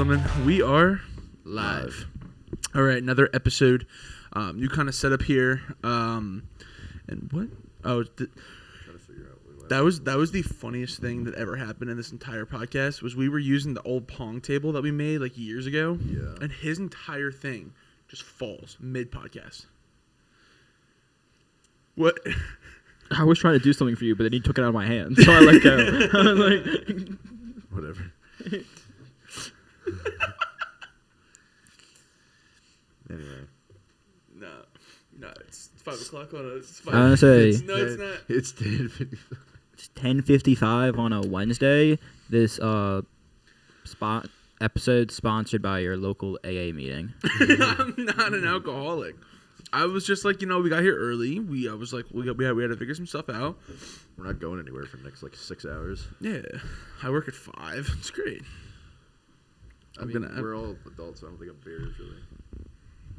gentlemen, we are live. All right, another episode. You kind of set up here. And what? Oh, that was the funniest thing that ever happened in this entire podcast. Was we were using the old Pong table that we made like years ago, and his entire thing just falls mid podcast. What? I was trying to do something for you, but then he took it out of my hand, so I let go. I was like, whatever. Anyway. No, it's 5 o'clock on it's 5. I was gonna say, it's not. It's 10:55. It's 10:55 on a Wednesday. This episode sponsored by your local AA meeting. I'm not an alcoholic. I was just like, we got here early. I was like, we had to figure some stuff out. We're not going anywhere for the next 6 hours. Yeah, I work at 5. It's great. We're all adults, so I don't think a beer is really.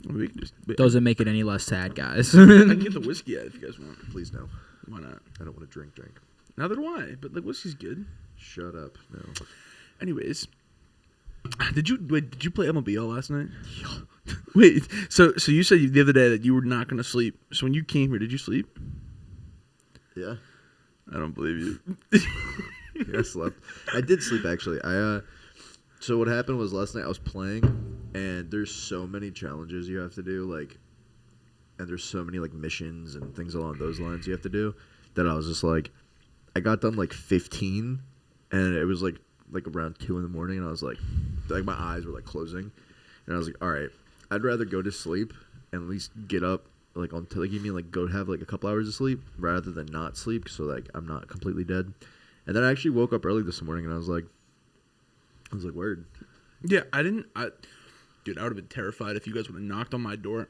We can just, Doesn't make it any less sad, guys. I can get the whiskey out if you guys want. Please no. Why not? I don't want to drink. Neither do I. But whiskey's good. Shut up. No. Anyways, did you play MLB all last night? Wait. So you said the other day that you were not going to sleep. So when you came here, did you sleep? Yeah. I don't believe you. Yeah, I slept. I did sleep actually. So what happened was last night I was playing, and there's so many challenges you have to do, and there's so many missions and things along those lines you have to do, that I was just I got done 15, and it was around 2 in the morning, and I was my eyes were closing, and I was all right, I'd rather go to sleep and at least get up give me go have a couple hours of sleep rather than not sleep, so I'm not completely dead. And then I actually woke up early this morning, and I was word. Yeah, dude, I would have been terrified if you guys would have knocked on my door.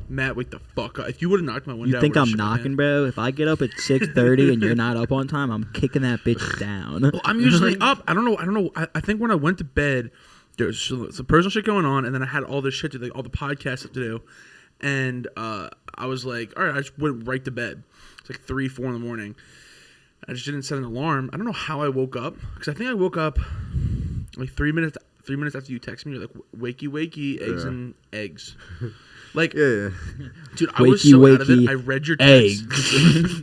Matt, wake the fuck up. If you would have knocked my window, You think I'm knocking, bro? If I get up at 6:30 and you're not up on time, I'm kicking that bitch down. Well, I'm usually up. I don't know. I think when I went to bed, there was some personal shit going on, and then I had all this shit to do, all the podcasts to do, and I was all right, I just went right to bed. It's 3, 4 in the morning. I just didn't set an alarm. I don't know how I woke up, because I think I woke up 3 minutes after you texted me. You're wakey, eggs and eggs. Yeah. Dude, I was so out of it. I read your text.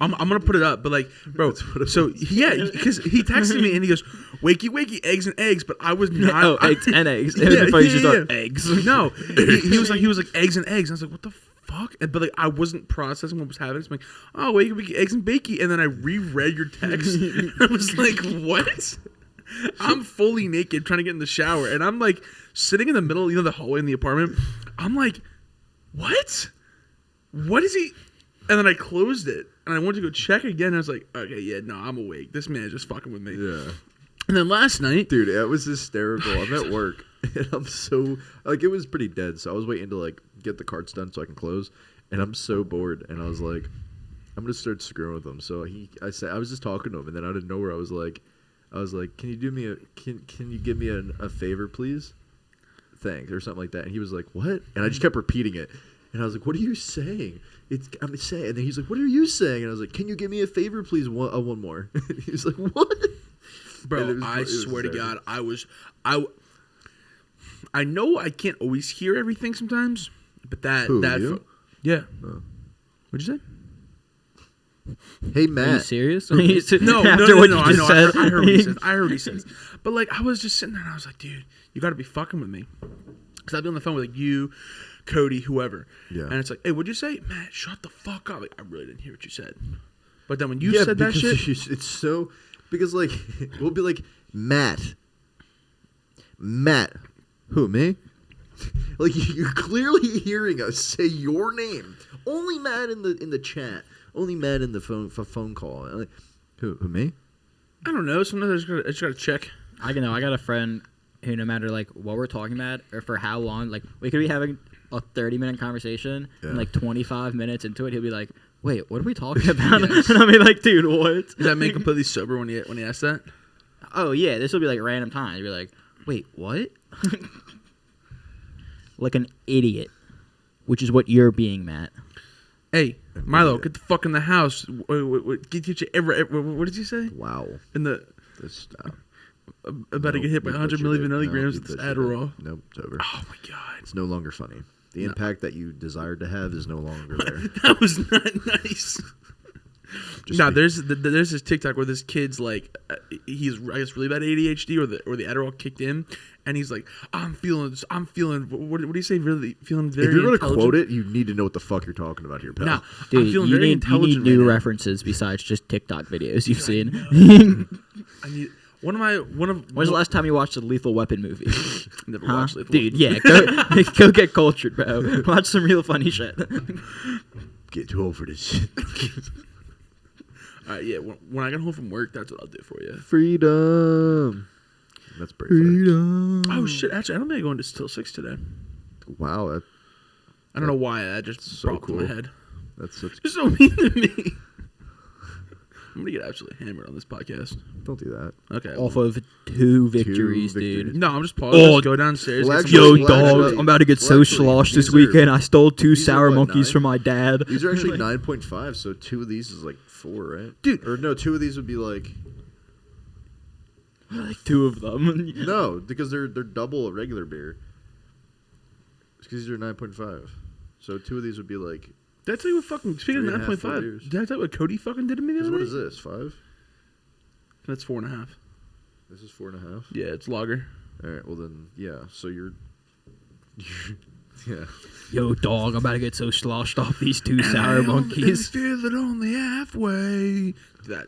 I'm gonna put it up, but bro. So because he texted me and he goes, wakey, eggs and eggs, but I was not. Oh, eggs and eggs. And before you just thought eggs. No, he was like eggs and eggs. And I was like, what the fuck? But I wasn't processing what was happening. So I'm oh, wakey, eggs and bakey, and then I reread your text. I was like, what? I'm fully naked trying to get in the shower, and I'm sitting in the middle, the hallway in the apartment. I'm like, what? What is he? And then I closed it, and I went to go check again. And I was like, okay, yeah, no, I'm awake. This man is just fucking with me. Yeah. And then last night, dude, it was hysterical. I'm at work, and I'm so it was pretty dead. So I was waiting to get the carts done so I can close, and I'm so bored. And I was like, I'm gonna start screwing with him. So I was just talking to him, and then out of nowhere, I was like, can you do me can you give me a favor, please? Thanks, or something like that. And he was like, what? And I just kept repeating it. And I was like, what are you saying? I'm saying. And then he's like, what are you saying? And I was like, can you give me a favor, please? One more. And he was like, what? Bro, I swear to God, I know I can't always hear everything sometimes, but you? Yeah. Oh. What'd you say? Hey, Matt. Are you serious? No. I heard what he says. But I was just sitting there and I was like, dude, you got to be fucking with me. Because I'd be on the phone with you, Cody, whoever. Yeah. And it's hey, what'd you say? Matt, shut the fuck up. I really didn't hear what you said. But then when you said that shit. It's so. Because we'll be Matt. Who, me? You're clearly hearing us say your name. Only Matt in the chat. Only Matt in the phone call. Who, me? I don't know. Sometimes I just gotta check. I got a friend who, no matter what we're talking about or for how long, we could be having a 30-minute conversation, and 25 minutes into it, he'll be like, "Wait, what are we talking about?" Yes. And I'll be like, "Dude, what?" Does that make completely sober when he asked that? Oh yeah, this will be random times. You'll be like, "Wait, what?" Like an idiot, which is what you're being, Matt. Hey, Milo, get the fuck in the house. What did you say? Wow. In the this stuff. about to get hit by 100 milligrams of this Adderall. Nope, it's over. Oh my god, It's no longer funny. The impact that you desired to have is no longer there. that was not nice. There's this TikTok where this kid's like, he's I guess really bad ADHD or the Adderall kicked in, and he's like, I'm feeling. What do you say? Really feeling very. If you're gonna intelligent. quote it, you need to know what the fuck you're talking about here, pal. Nah, Dude, I'm feeling you very need intelligent. new right now. references besides just TikTok videos you've seen. I need one of. When's the last time you watched a Lethal Weapon movie? Never Huh? watched Lethal Dude, Weapon. yeah, go get cultured, bro. Watch some real funny shit. Get too old for this shit. All right, yeah. When I get home from work, that's what I'll do for you. Freedom. That's pretty Freedom. Oh shit! Actually, I don't think I'm going to till 6 today. Wow, I don't know why that just so popped in cool. my head. that's such. You're so mean to me. I'm gonna get absolutely hammered on this podcast. Don't do that. Okay. Off of two victories, victories. dude. No, I'm just pausing. Oh, Just go downstairs. well, get actually- some Yo, Well, dog, actually- I'm about to get well, so actually, sloshed this these are- weekend. I stole 2 these are sour what, monkeys 9? from my dad. These are actually 9.5, so 2 of these is like 4, right? Dude. Or no, 2 of these would be like Like 2 of them. no, because they're double a regular beer. Because these are 9.5, so 2 of these would be like. Did I tell you what fucking speaking of 3.5, 4 9.5? beers. Did I tell you what Cody fucking did to me the Because other what day? is this? 5? That's 4.5. This is 4.5. Yeah, it's lager. All right. Well then, yeah. So you're yeah. Yo, dog, I'm about to get so sloshed off these 2 sour monkeys. Feel it only halfway. That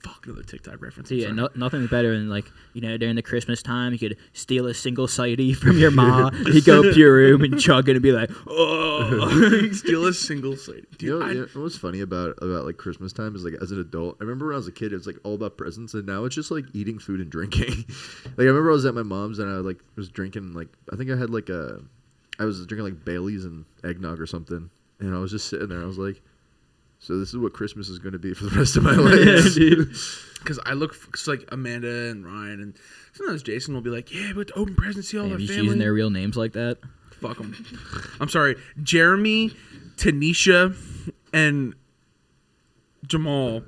fuck another TikTok reference. So I'm yeah, sorry. nothing's better than like, during the Christmas time, you could steal a single sidey from your ma, you go up to your room and chug it and be like, oh. Steal a single site. Dude, You know what's funny about like Christmas time is like as an adult. I remember when I was a kid, it was like all about presents, and now it's just like eating food and drinking. Like I remember I was at my mom's and I like was drinking like I think I had like I was drinking like Bailey's and eggnog or something, and I was just sitting there. I was like, so this is what Christmas is going to be for the rest of my life. Yeah, dude. Because I look, cause like Amanda and Ryan, and sometimes Jason will be like, "Yeah, but open presents, see all Damn, our you family." using their real names like that? Fuck them. I'm sorry, Jeremy, Tanisha, and Jamal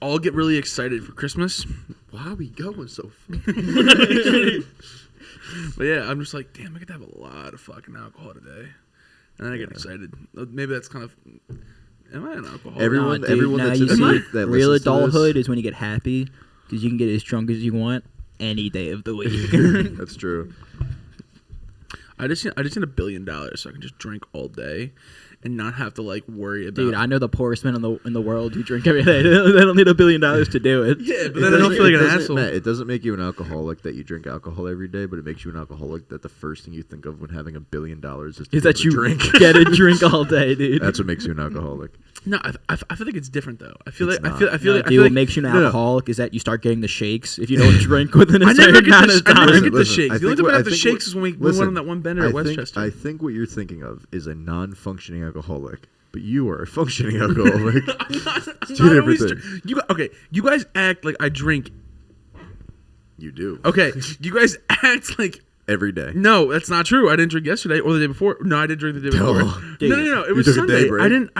all get really excited for Christmas. Why are we going so? But yeah, I'm just like, damn, I get to have a lot of fucking alcohol today, and then I get excited. Maybe that's kind of. Am I an alcoholic? Everyone- Nah, dude, everyone nah, that's you in see, the- that real listens to this- adulthood is when you get happy because you can get as drunk as you want any day of the week. That's true. I just need $1 billion so I can just drink all day, and not have to like worry about. Dude, I know the poorest men in the world who drink every day. They don't need $1 billion to do it. Yeah, but then I don't feel like an asshole. Matt, it doesn't make you an alcoholic that you drink alcohol every day, but it makes you an alcoholic that the first thing you think of when having $1 billion is to Is be that able to you drink. get a drink all day, dude? That's what makes you an alcoholic. No, I feel like it's different though. I feel It's like not. I feel No, like I dude, feel what like makes you an no. alcoholic is that you start getting the shakes if you don't drink within a I never certain get amount the of I never time. get the Listen, shakes. I The only think time I what- have the I think shakes what- is when we listen, went on that one bender at I Westchester. think what you're thinking of is a non-functioning alcoholic, but you are a functioning alcoholic. I'm not two always different dr- you okay? You guys act like I drink. You do. Okay, you guys act like. Every day. No, that's not true. I didn't drink yesterday or the day before. No, I didn't drink the day before. Oh. No. It You was took a day Sunday. break?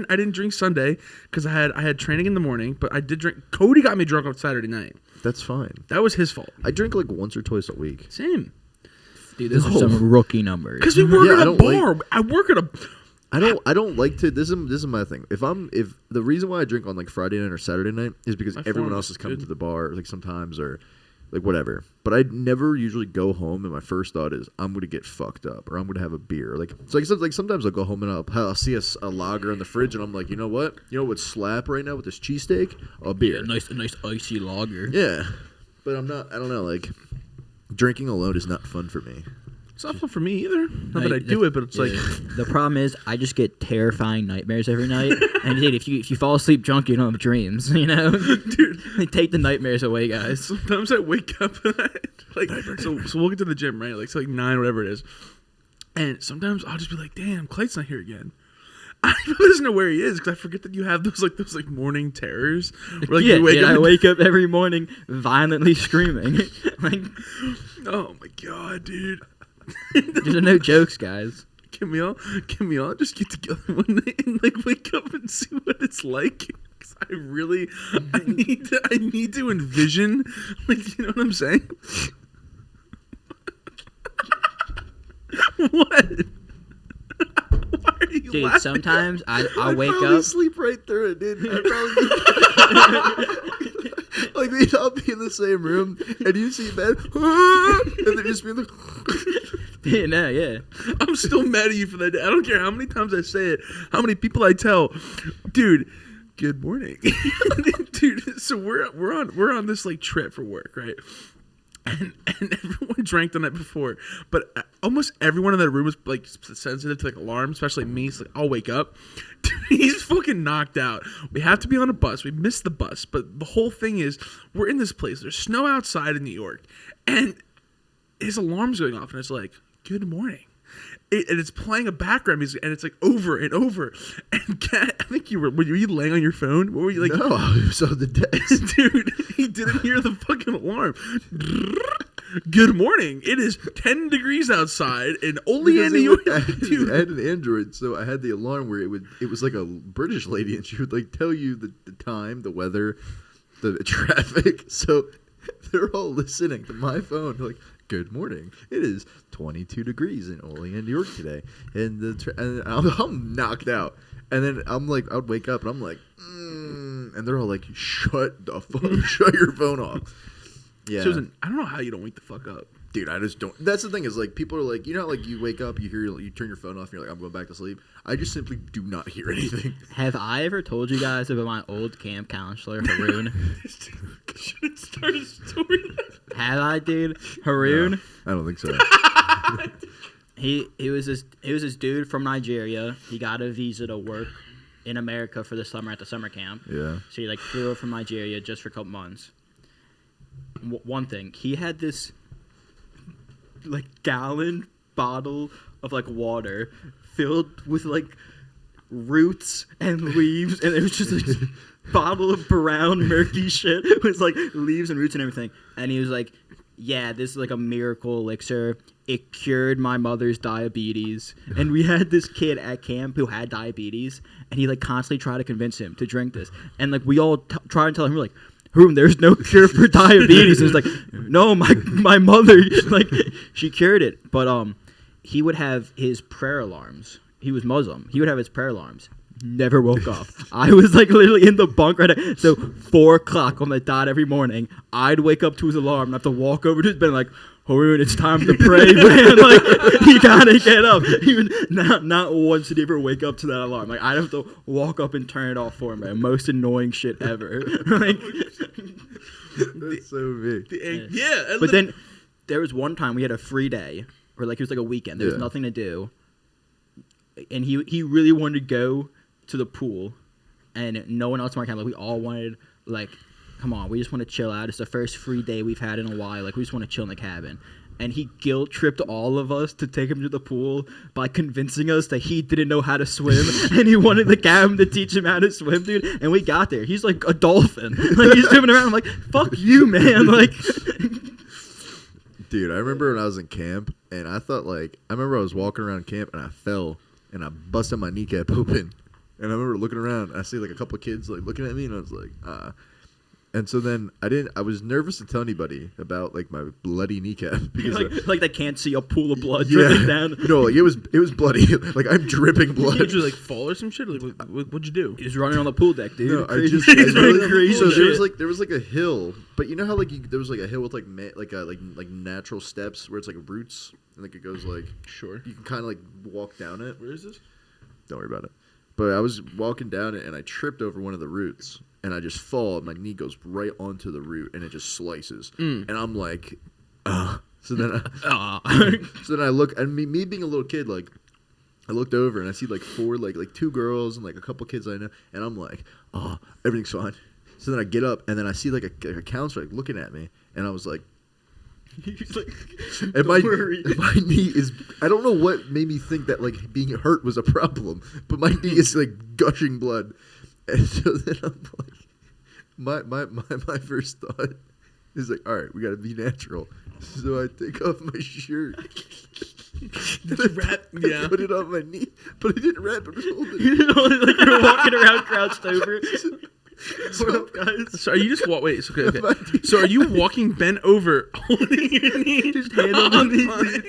I didn't drink Sunday because I had training in the morning. But I did drink. Cody got me drunk on Saturday night. That's fine. That was his fault. I drink like once or twice a week. Same. Dude, those No. are some rookie numbers. Because we work Yeah, at I a don't bar. I work at a. I don't like to. This is my thing. If the reason why I drink on like Friday night or Saturday night is because My everyone form else is is coming good. to the bar like sometimes or like whatever. But I never usually go home and my first thought is I'm gonna get fucked up or I'm gonna have a beer. Like it's like sometimes I'll go home and I'll see a lager in the fridge and I'm like, you know what would slap right now with this cheesesteak? A beer. Yeah, a nice icy lager. Yeah, but I don't know. Like drinking alone is not fun for me. It's not fun for me either. Not No, that I do it, but it's like. the problem is I just get terrifying nightmares every night. And dude, if you fall asleep drunk, you don't have dreams. Dude. Like, take the nightmares away, guys. Sometimes I wake up like so we'll get to the gym, right? Like it's like 9 whatever it is. And sometimes I'll just be like, damn, Clayton's not here again. I doesn't know where he is because I forget that you have those morning terrors. Where, like, Yeah, you wake dude, up I wake up every morning violently screaming. Like, oh my god, dude. these are no jokes, guys. Can we all just get together one night and like wake up and see what it's like? I need to envision, like, you know what I'm saying? What? Why are you Dude, laughing? Sometimes I'll I'd wake probably up. sleep right through it, dude. I'd probably like we'd all be in the same room, and you see bed, and then just be like, Yeah. I'm still mad at you for that. I don't care how many times I say it, how many people I tell, dude. Good morning, dude. So we're on this like trip for work, right? And everyone drank the night before, but almost everyone in that room was like sensitive to like alarms, especially me. So like, I'll wake up. Dude, he's fucking knocked out. We have to be on a bus. We missed the bus, but the whole thing is we're in this place. There's snow outside in New York, and his alarm's going off, and it's like, good morning. And it's playing a background music, and it's like over and over. And Kat, I think were you laying on your phone? What were you like? no, I was on the desk. Dude, he didn't hear the fucking alarm. Good morning. It is 10 degrees outside, and only in New York. I Dude, had an Android, so I had the alarm where it was like a British lady, and she would like tell you the time, the weather, the traffic. So they're all listening to my phone, like, good morning. It is 22 degrees in Olean, New York today, and I'm knocked out. And then I'm like, I'd wake up and I'm like, and they're all like, shut the fuck, shut your phone off. Yeah, Susan, I don't know how you don't wake the fuck up. dude, I just don't. That's the thing is like people are like, you know, like you wake up, you turn your phone off, and you're like, I'm going back to sleep. I just simply do not hear anything. Have I ever told you guys about my old camp counselor, Haroon? Should start a story. Have I, dude? Haroon? No, I don't think so. He was this dude from Nigeria. He got a visa to work in America for the summer at the summer camp. Yeah. So he like flew over from Nigeria just for a couple months. One thing, he had this like gallon bottle of like water filled with like roots and leaves, and it was just like this bottle of brown murky shit with like leaves and roots and everything. And he was like, yeah, this is like a miracle elixir. It cured my mother's diabetes. And we had this kid at camp who had diabetes, and he like constantly tried to convince him to drink this. And like we all try and tell him, we're like, there's no cure for diabetes. And it's like, no, my mother, like, she cured it. But he would have his prayer alarms. He was Muslim. He would have his prayer alarms. Never woke up. I was like literally in the bunk right now. So 4 o'clock on the dot every morning, I'd wake up to his alarm and have to walk over to his bed and like, Haroon, it's time to pray, man. Like, you gotta get up. Even not once did he ever wake up to that alarm. Like, I'd have to walk up and turn it off for him, man. Most annoying shit ever. Like, That's so big. Yeah. but then there was one time we had a free day, or like it was like a weekend. There was Yeah. nothing to do, and he really wanted to go to the pool, and no one else in our camp. Like, we all wanted, like, come on, we just want to chill out. It's the first free day we've had in a while. Like, we just want to chill in the cabin. And he guilt tripped all of us to take him to the pool by convincing us that he didn't know how to swim, and he wanted the cabin to teach him how to swim, dude. And we got there. He's like a dolphin. Like, he's swimming around. I'm like, fuck you, man. Like, Dude, I remember when I was in camp, and I remember I was walking around camp, and I fell, and I busted my kneecap open. And I remember looking around, and I see like a couple of kids like looking at me, and I was like, And so then I was nervous to tell anybody about like my bloody kneecap because like they can't see a pool of blood dripping down. No, like it was bloody. Like I'm dripping blood. Did you like fall or some shit? Like, what'd you do? He was running on the pool deck, dude. No, I Crazy just shit. really Crazy so shit. there was like a hill, but you know how like there was like a hill with like like natural steps where it's like roots and like it goes like Sure. you can kind of like walk down it. Where is this? Don't worry about it. But I was walking down it and I tripped over one of the roots and I just fall and my knee goes right onto the root and it just slices and I'm like, so then I look and me being a little kid, like I looked over and I see like four like 2 girls and like a couple kids I know and I'm like, oh, everything's fine. So then I get up and then I see like a counselor like, looking at me and I was like, He's like, and my knee is, I don't know what made me think that like being hurt was a problem, but my knee is like gushing blood. And so then I'm like, my first thought is like, all right, we got to be natural. So I take off my shirt. Did you wrap? Yeah. I put it on my knee, but I didn't wrap it. like you're walking around crouched over. What up, guys? So are you just wait? So, okay. So are you walking bent over, holding your knee, Just hand on the knee, fine?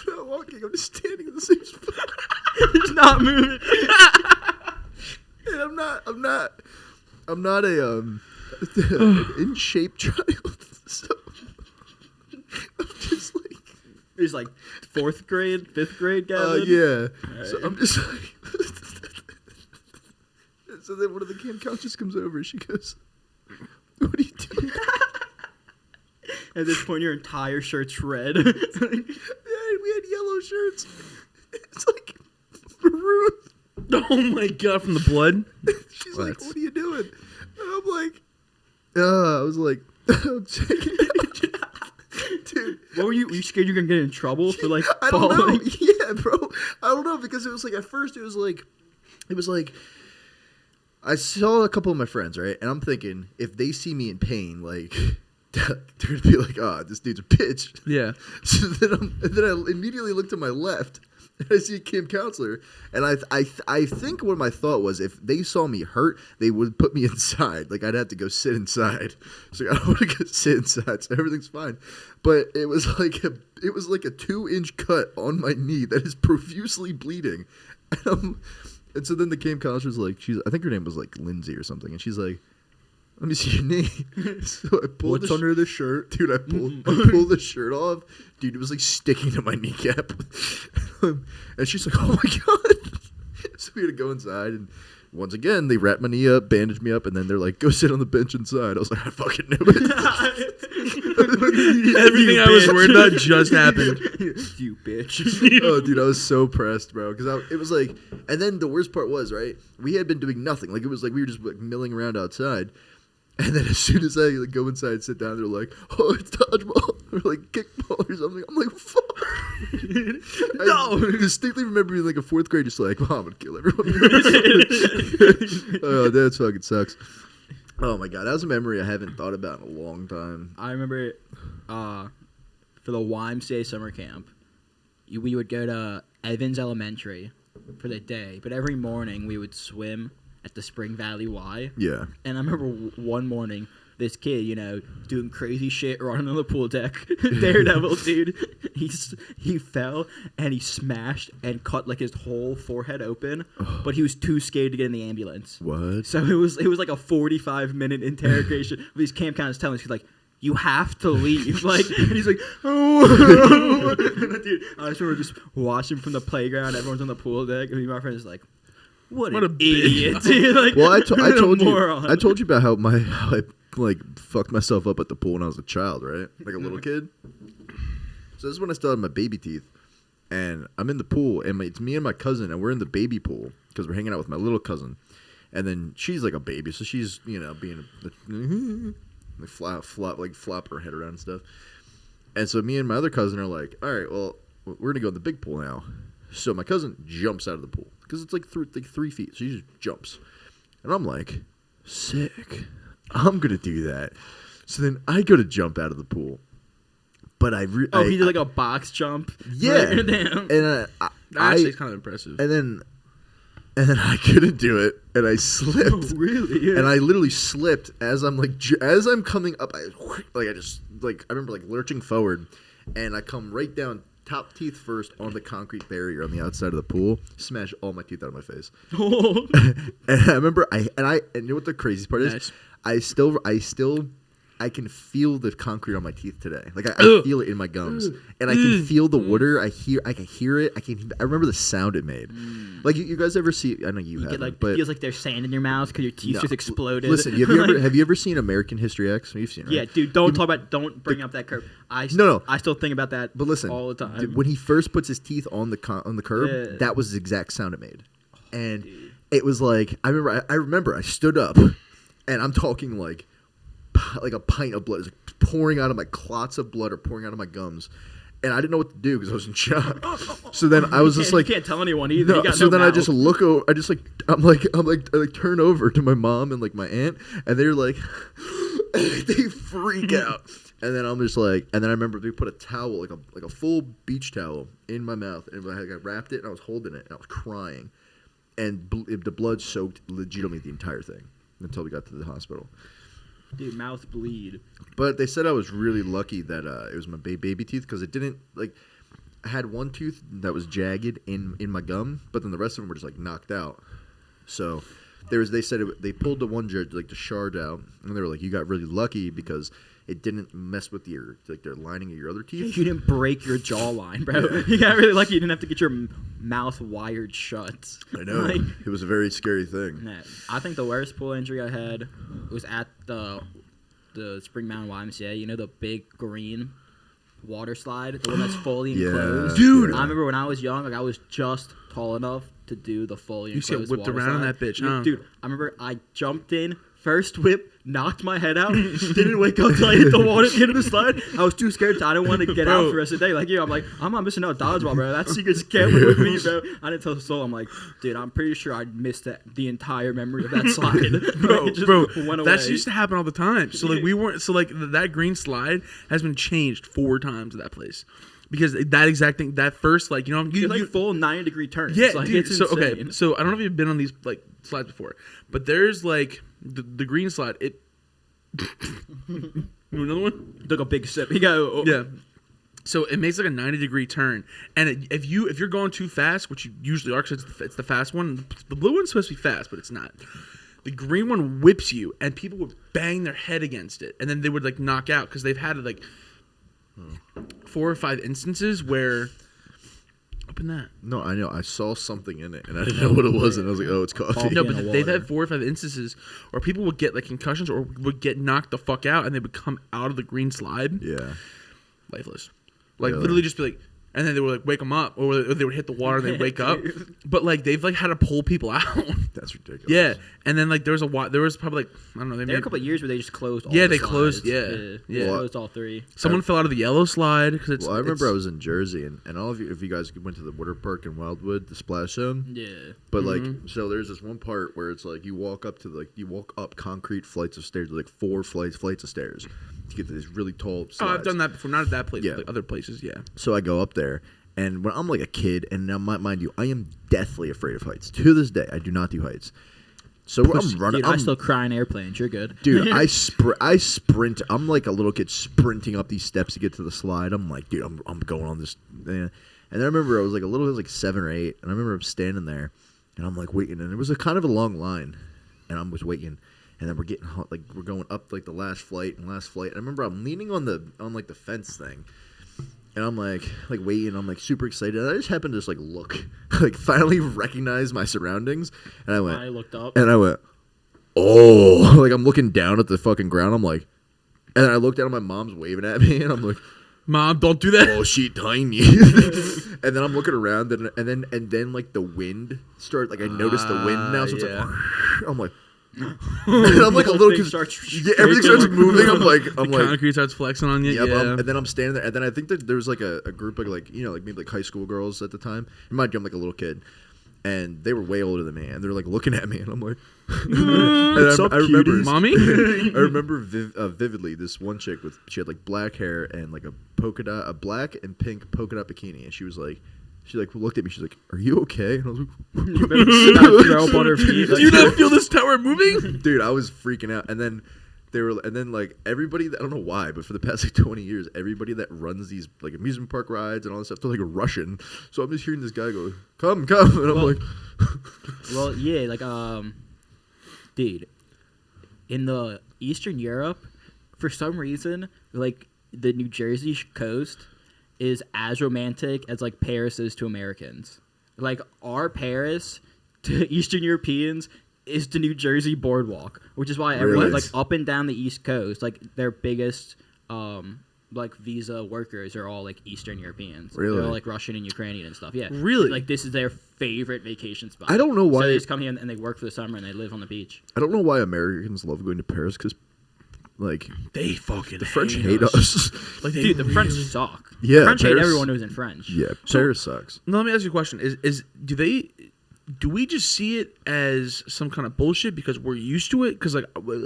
I'm not walking. I'm just standing in the same spot. Just not moving. And I'm not a an in shape child. So I'm just like. He's like 4th grade, 5th grade guy. Yeah. Right. So I'm just like. So then one of the camp coaches comes over and she goes, "What are you doing?" At this point, your entire shirt's red. Yeah, we had yellow shirts. It's like maroon. Oh my god! From the blood. She's like, "What are you doing?" And I'm like, I was like, I'm checking out. Dude. What were you scared you were gonna get in trouble for like I don't falling? know. Yeah, bro. I don't know because it was like at first it was like I saw a couple of my friends, right? And I'm thinking if they see me in pain, like they're gonna be like, "Oh, this dude's a bitch." Yeah. So then I immediately looked to my left and I see a camp counselor, and I think what my thought was if they saw me hurt, they would put me inside. Like I'd have to go sit inside. So I don't want to go sit inside. So everything's fine. But it was like a 2-inch cut on my knee that is profusely bleeding. And so then the camp counselor's like, I think her name was like Lindsay or something, and she's like, "Let me see your knee." So I pulled under the shirt? Dude, I pulled the shirt off. Dude, it was like sticking to my kneecap. And she's like, "Oh my god." So we had to go inside, and once again, they wrapped my knee up, bandaged me up, and then they're like, "Go sit on the bench inside." I was like, "I fucking knew it." Everything I was worried about just happened. You bitch. Oh, dude, I was so pressed, bro. Because it was like, and then the worst part was, right, we had been doing nothing. Like, it was like we were just like milling around outside. And then as soon as I like go inside and sit down, they're like, "Oh, it's dodgeball," or like kickball or something. I'm like, "Fuck." No. I distinctly remember being like a 4th grade, just like, "Well, I'm gonna kill everyone." Oh, that fucking sucks. Oh my god, that was a memory I haven't thought about in a long time. I remember for the YMCA summer camp, we would go to Evans Elementary for the day, but every morning we would swim at the Spring Valley Y. Yeah. And I remember one morning, this kid, doing crazy shit, running on the pool deck, daredevil, dude. He fell and he smashed and cut like his whole forehead open, but he was too scared to get in the ambulance. What? So it was like a 45-minute interrogation. These camp counselors telling us, he's like, "You have to leave." Like, and he's like, "Oh." Dude, I just remember just watching from the playground. Everyone's on the pool deck, and my friend is like, What an idiot, dude. Like, well, I told you moron. I told you about how I like fucked myself up at the pool when I was a child, right? Like a little kid. So this is when I still had my baby teeth, and I'm in the pool, and it's me and my cousin, and we're in the baby pool because we're hanging out with my little cousin, and then she's like a baby, so she's being like flop her head around and stuff, and so me and my other cousin are like, all right, well, we're gonna go in the big pool now. So my cousin jumps out of the pool because it's like 3 feet, so she just jumps, and I'm like, sick, I'm gonna do that. So then I go to jump out of the pool. But he did like a box jump. Yeah, and That actually is kind of impressive. And then I couldn't do it, and I slipped. Oh, really? Yeah. And I literally slipped as I'm as I'm coming up. I remember like lurching forward, and I come right down, top teeth first on the concrete barrier on the outside of the pool, smash all my teeth out of my face. Oh. And I remember and you know what the craziest part is? I can feel the concrete on my teeth today. Like I feel it in my gums, and I can feel the water. I can hear it. I remember the sound it made. Like you guys ever see? I know you haven't, but it feels like there's sand in your mouth because your teeth just exploded. Listen, have you ever seen American History X? You've seen it, right? Yeah, dude. Don't bring up that curve. I still think about that. But listen, all the time. Dude, when he first puts his teeth on the curb, that was the exact sound it made, and it was like I remember I stood up, and I'm talking like a pint of blood is pouring out of my clots of blood or pouring out of my gums, and I didn't know what to do because I was in shock. So then I was just like, you can't tell anyone either. No, so then mouth. I just look over. I turn over to my mom and like my aunt, and they're like, they freak out. And then I'm just like, and then I remember we put a towel, like a full beach towel, in my mouth, and I wrapped it, and I was holding it, and I was crying, and the blood soaked legitimately the entire thing. until we got to the hospital. Dude, mouth bleed. But they said I was really lucky that it was my baby teeth because it didn't like. I had one tooth that was jagged in my gum, but then the rest of them were just like knocked out. So they said they pulled the one like the shard out, and they were like, "You got really lucky because it didn't mess with your like the lining of your other teeth." You didn't break your jawline, bro. Yeah. You got really lucky. You didn't have to get your mouth wired shut. I know. Like, it was a very scary thing. nah, I think the worst pool injury I had was at the Spring Mountain YMCA. You know the big green water slide, the one that's fully enclosed. Dude. I remember when I was young, like I was just tall enough to do the fully You enclosed get whipped water around in slide. that bitch, huh? Dude, I remember I jumped in, first whip, knocked my head out, didn't wake up till I hit the water at the end of the slide. I was too scared. I didn't want to get out for the rest of the day. Like you, I'm like, I'm not missing out dodgeball, bro. That secret's camping with me, bro. I didn't tell the soul. I'm like, dude, I'm pretty sure I missed the entire memory of that slide. Like, it just went away. That used to happen all the time. So like we weren't. So like that green slide has been changed 4 times at that place. Because that exact thing, that first, like, you know, you like full 90-degrry turns. Yeah, like, dude. it's So insane. okay, so I don't know if you've been on these like slides before, but there's like the green slide. It. You want another one? Took a big sip. He go. Yeah. So it makes like a 90-degree turn, and if you're going too fast, which you usually are, because it's the fast one. The blue one's supposed to be fast, but it's not. The green one whips you, and people would bang their head against it, and then they would like knock out because they've had like 4 or 5 instances where. Open that. No, I know. I saw something in it, and I didn't know what it was, and I was like, "Oh, it's coffee." No, but they've had 4 or 5 instances where people would get like concussions or would get knocked the fuck out, and they would come out of the green slide, Yeah. lifeless, like Really? literally just be like, and then they would like wake them up, or they would hit the water and they wake up, but like they've like had to pull people out. That's ridiculous. Yeah, and then like there was probably like I don't know, There were a couple of years where they just closed all Yeah, the they closed- slides. yeah. They closed all 3. someone fell out of the yellow slide because it's. Well, I remember I it's- was in Jersey, and all of you, if you guys went to the water park in Wildwood, the splash zone. Yeah. But like, so there's this one part where it's like you walk up concrete flights of stairs, like 4 flights of stairs, to get to these really tall slides. Oh, I've done that before, not at that place, Yeah. but like other places, yeah. So I go up there, and when I'm like a kid, and now mind you, I am deathly afraid of heights. To this day, I do not do heights. So I'm running. Dude, I still cry in airplanes. You're good. Dude, I sprint. I'm like a little kid sprinting up these steps to get to the slide. I'm like, dude, I'm going on this. And I remember I was like 7 or 8, and I remember I'm standing there, and I'm like waiting, and it was a kind of a long line, and I was waiting, and then we're going up like the last flight. And I remember I'm leaning on like the fence thing. And I'm like waiting. I'm like super excited. And I just happened to just like look, like finally recognize my surroundings. And I went. I looked up. And I went, oh, like I'm looking down at the fucking ground. I'm like, and then I looked down and my mom's waving at me, and I'm like, Mom, don't do that. oh, she tiny. And then I'm looking around, and then like the wind started. Like I noticed the wind now, so it's yeah. like, I'm like. And I'm like a little Thing kid. starts Yeah, everything starts moving. I'm like, Concrete starts flexing on you. Yep, Yeah. and then I'm standing there, and then I think that there was like a group of like maybe like high school girls at the time. Mind you, I'm like a little kid, and they were way older than me, and they're like looking at me, and I'm like, What's I remember, mommy? I remember vividly this one chick she had like black hair and like a black and pink polka dot bikini, and she looked at me, she's like, "Are you okay?" And I was like, You better not throw up on her feet. Do you not feel this tower moving? dude, I was freaking out. And then like everybody, I don't know why, but for the past like 20 years, everybody that runs these like amusement park rides and all this stuff, they're like Russian. So I'm just hearing this guy go, come, and I'm like, Well, yeah, like dude, in the Eastern Europe, for some reason, like the New Jersey coast is as romantic as like Paris is to Americans. Like our Paris to Eastern Europeans is the New Jersey boardwalk, which is why everyone Really? like up and down the East Coast, like their biggest like visa workers are all like Eastern Europeans. Really? They're all like Russian and Ukrainian and stuff. Yeah. Really? Like this is their favorite vacation spot. I don't know why. So they just come here and they work for the summer and they live on the beach. I don't know why Americans love going to Paris, because like They fucking the French hate us. Like they Dude, the French suck. Yeah, French hate Paris- everyone who's in French. Yeah, Paris sucks. Now, let me ask you a question: do we just see it as some kind of bullshit because we're used to it? Because like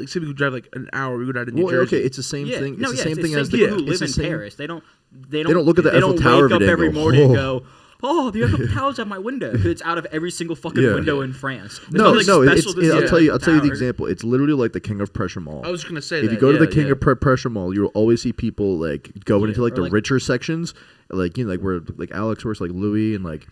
say we could drive like an hour, we go down to New Well, Jersey. okay, it's the same thing. It's the same thing as people the who live in same- Paris. They don't don't look at the they Eiffel don't Tower wake up every day every and go, morning and "Oh." go, oh, the Eiffel Tower's out my window. It's out of every single fucking Yeah. window in France. There's No, nothing no. special to see I'll about tell you. the I'll tell you the tower. example. It's literally like the King of Prussia Mall. I was just gonna say If that. you go to the yeah, King yeah. of Prussia Mall, you'll always see people like going into like or the like- richer sections, like like where like Alex works, like Louis, and like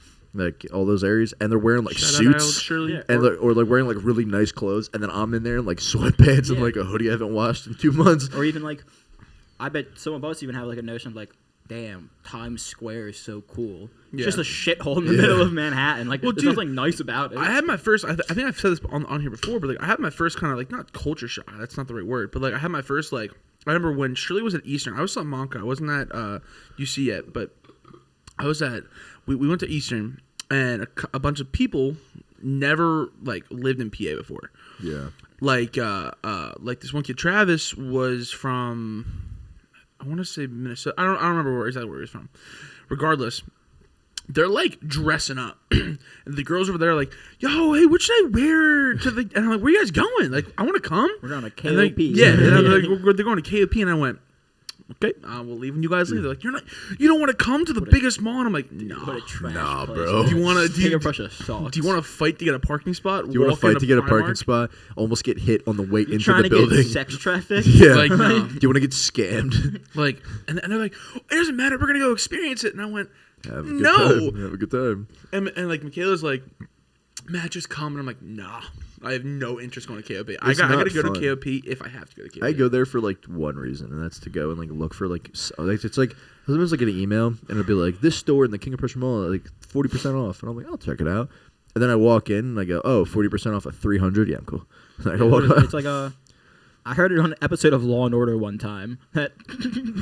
all those areas, and they're wearing like Shout out Alex suits. Shirley. Yeah. And or like wearing like really nice clothes, and then I'm in there in like sweatpants and Yeah. like a hoodie I haven't washed in 2 months. Or even like, I bet some of us even have like a notion of like, damn, Times Square is so cool. It's Yeah. just a shithole in the Yeah. middle of Manhattan. Like, Well, there's dude, nothing nice about it. I had my first. I think I've said this on here before, but like I had my first kind of like not culture shock. That's not the right word, but like I had my first like. I remember when Shirley was at Eastern. I was at Monca. I wasn't at UC yet, but I was at. We went to Eastern, and a bunch of people never like lived in PA before. Yeah. Like this one kid Travis was from. I want to say Minnesota. I don't remember exactly where he was from. Regardless, they're like dressing up, and the girls over there are like, "Yo, hey, what should I wear to the?" And I'm like, "Where you guys going? Like, I want to come." We're going to And they- KOP. yeah, and I'm like, they're going to KOP, and I went, "Okay, we'll leave when you guys leave." They're like, you don't want to come to the biggest mall?" And I'm like, What a "No." trash Nah, place. bro. Do you want to? King of Prussia sucks. Do you want to fight to get a parking spot? Do you want to fight to get a parking Primark? spot? Almost get hit on the way You into trying the to building. get sex trafficked? Yeah. Like, no. Do you want to get scammed? Like, and they're like, "It doesn't matter. We're gonna go experience it." And I went, Have a good No. time. Have a good time. and like Michaela's like, "Matt, just come." And I'm like, "Nah, I have no interest going to KOP. I It's gotta not go fun. to KOP if I have to go to KOP." I go there for like one reason, and that's to go and like look for like it's like sometimes I get an email and it'll be like this store in the King of Prussia Mall like 40% off, and I'm like, I'll check it out. And then I walk in and I go, oh, 40% off at 300. Yeah, I'm cool. And I go walk It's like a. I heard it on an episode of Law and Order one time. That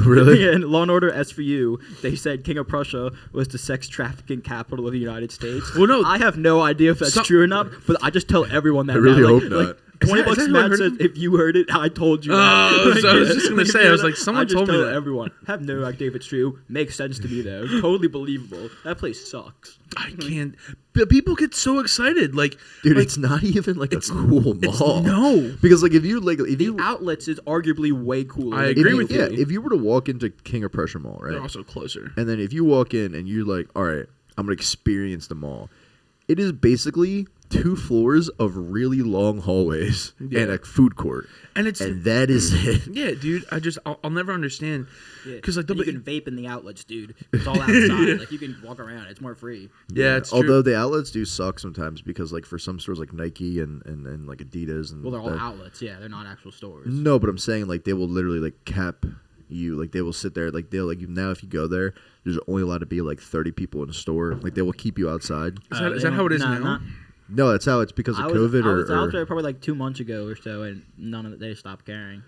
Really? Yeah, in Law and Order SVU, they said King of Prussia was the sex trafficking capital of the United States. Well, no. I have no idea if that's Some- true or not, but I just tell everyone that. I really now. hope Like, not. Like, 20 Is bucks that who I Matt heard says, from? if you heard it, I told you. Oh, that. so I was just gonna say, I was like, someone I just told me tell that. everyone. Have no idea if it's true. Makes sense to me though. Totally believable. That place sucks. I can't. But people get so excited, like, Dude, like, it's not even like a cool mall. no. Because like if you The outlets is arguably way cooler. I than agree if with you, you. yeah, if you were to walk into King of Prussia Mall, right? They're also closer. And then if you walk in and you're like, all right, I'm gonna experience the mall. It is basically 2 floors of really long hallways Yeah. and a food court, And it's and that is it. yeah, dude. I'll never understand because like And you can vape in the outlets, dude. It's all outside. Like you can walk around. It's more free. yeah, it's true. Although the outlets do suck sometimes because like for some stores like Nike and like Adidas and Well, they're all that- outlets. Yeah, they're not actual stores. No, but I'm saying like they will literally like cap you, like they will sit there, like they'll like now if you go there, there's only allowed to be like 30 people in a store. Like they will keep you outside. Is that how it is Nah, now? not- No, that's how it's because of I COVID was out or there probably like 2 months ago or so, and none of it, they stopped caring.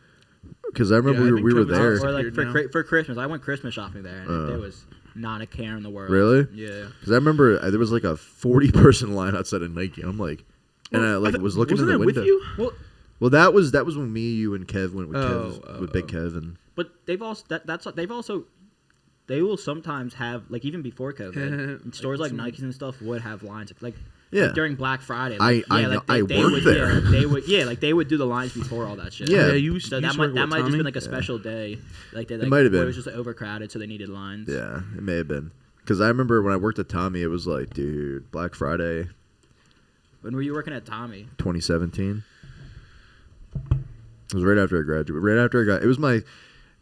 because I remember Yeah, I we think were COVID's there. also- Or like Disappeared now. for Christmas, I went Christmas shopping there, and there was not a care in the world. Really? Yeah. Because I remember there was like a 40-person line outside of Nike. I'm like, and I like thought- was looking in wasn't the I window. with you? Well, that was when me, you, and Kev went with with Big oh. Kev, and But they've also they will sometimes have like even before COVID, stores like Nikes and stuff would have lines like Yeah. during Black Friday. I know- I they worked would, there. Yeah, like they would do the lines before all that shit. Yeah. Yeah, you So you that used to work might with just Tommy? been like a special day, like they like, might have where been. it was just overcrowded, so they needed lines. yeah, it may have been. Because I remember when I worked at Tommy, it was like, dude, Black Friday When were you working at Tommy? 2017. It was right after I graduated. Right after I got, it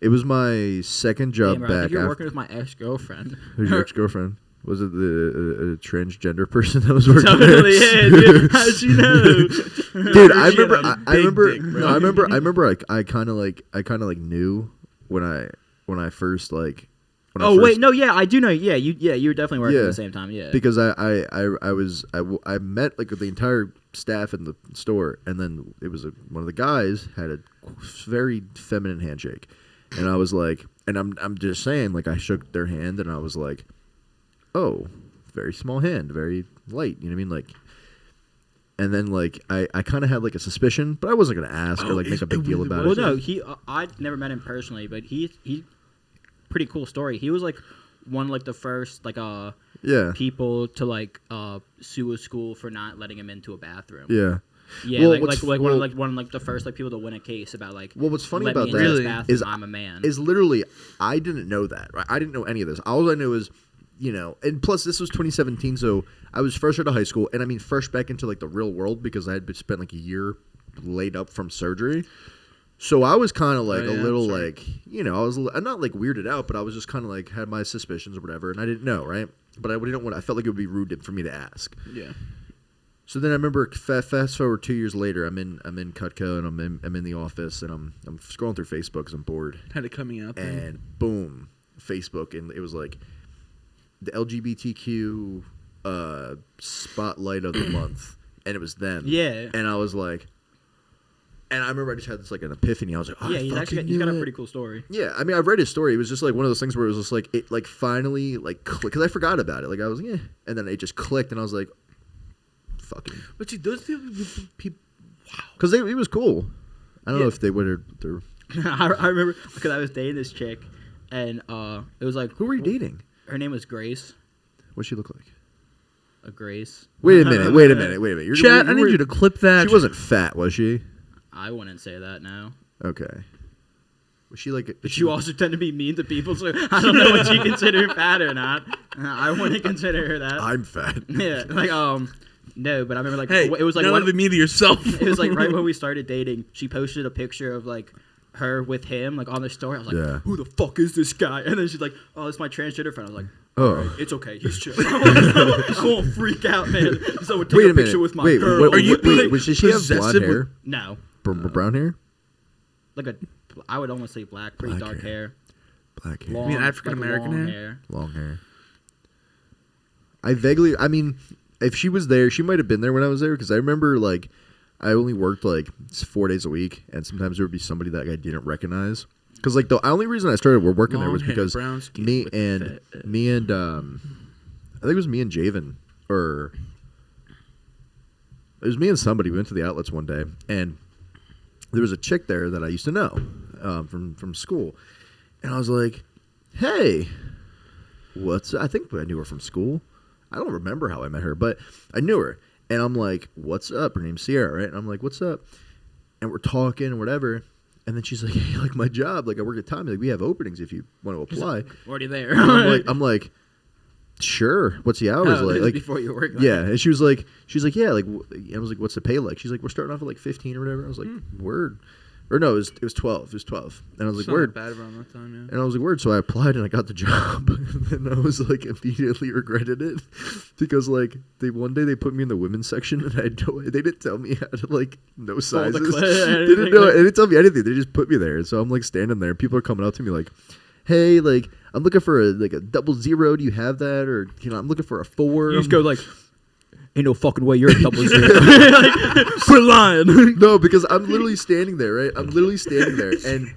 was my second job Damn, bro, I back. think you're After, working with my ex-girlfriend. who's your ex-girlfriend? Was it the transgender person that was working Totally, there? yeah, dude. How'd you know? Dude, I She had remember. a I big remember. dick, bro. No, I remember. I remember. Like, I kind of like knew when I first like. When I Oh first, wait, no, yeah, I do know. Yeah, you were definitely working Yeah. at the same time. Yeah, Because I met like the entire staff in the store, and then it was one of the guys had a very feminine handshake, and I was like, and I'm just saying, like I shook their hand, and I was like, oh, very small hand, very light. You know what I mean, like. And then like I kind of had like a suspicion, but I wasn't gonna ask or like make a big deal about well, it. no, I'd never met him personally, but he pretty cool story. He was like one of like the first like Yeah. people to like sue a school for not letting him into a bathroom. Yeah. Yeah, Well, like what's- one well- of like the first like people to win a case about like. Well, what's funny let me about into that this Really? bathroom, is I'm a man. Is literally I didn't know that. Right? I didn't know any of this. All I knew is you know, and plus this was 2017, so I was fresh out of high school, and I mean fresh back into like the real world because I had spent like a year laid up from surgery. So I was kind of like a little like, you know, I'm not like weirded out, but I was just kind of like had my suspicions or whatever, and I didn't know, right? But I didn't want. I felt like it would be rude for me to ask. Yeah. So then I remember fast forward 2 years later, I'm in Cutco and I'm in the office and I'm scrolling through Facebook because I'm bored. Had it coming out there. And boom, Facebook, and it was like the LGBTQ spotlight of the month, and it was them. Yeah. And I was like, and I remember I just had this like an epiphany. I was like, oh, yeah, he's got a pretty cool story. Yeah, I mean, I've read his story. It was just like one of those things where it was just like it like finally like clicked because I forgot about it. Like I was like, and then it just clicked, and I was like, fucking. But see, those people, wow. Because it was cool. I don't know if they would have. I remember because I was dating this chick, and it was like, who were you dating? Her name was Grace. What'd she look like? A Grace. Wait a minute. Chat, I need you to clip that. She wasn't fat, was she? I wouldn't say that now. Okay. Was she like? But you also tend to be mean to people, so I don't know what you consider fat or not. I wouldn't consider her that. I'm fat. Yeah, like no, but I remember like hey, it was like none of it mean to yourself. It was like right when we started dating. She posted a picture of like her with him like on the story. I was like, who the fuck is this guy? And then she's like, oh, it's my transgender friend. I was like, oh, right, it's okay, he's chill. I won't freak out, man. Someone take a picture with my girl. Did she have blonde hair? No. Brown hair? Like I would almost say black, pretty dark hair. Black hair. Long, you mean African American hair? Long hair. I mean, if she was there, she might have been there when I was there because I remember like I only worked like 4 days a week, and sometimes there would be somebody that I didn't recognize. Because like the only reason I started working there was because me and I think it was me and Javen, or it was me and somebody. We went to the outlets one day, and there was a chick there that I used to know from school, and I was like, "Hey, I think I knew her from school. I don't remember how I met her, but I knew her." And I'm like, "What's up?" Her name's Sierra, right? And I'm like, "What's up?" And we're talking and whatever. And then she's like, "Hey, like my job, like I work at Tommy. Like we have openings if you want to apply." Already there. I'm like, "Sure. What's the hours like?" Like before you work. Yeah. And she's like, "Yeah." Like, I was like, "What's the pay like?" She's like, "We're starting off at like 15 or whatever." I was like, "Word." Or no, it was 12. It was 12. And I was like, "Word." Bad around that time, yeah. And I was like, "Word." So I applied and I got the job. And I was like, immediately regretted it because like one day they put me in the women's section and they didn't tell me how to like know sizes. They didn't tell me anything. They just put me there. And so I'm like standing there. People are coming up to me like, "Hey, like I'm looking for a 00. Do you have that?" Or I'm looking for a 4. You just go like, "Ain't no fucking way you're a 00." Quit lying. No, because I'm literally standing there, right? I'm literally standing there, and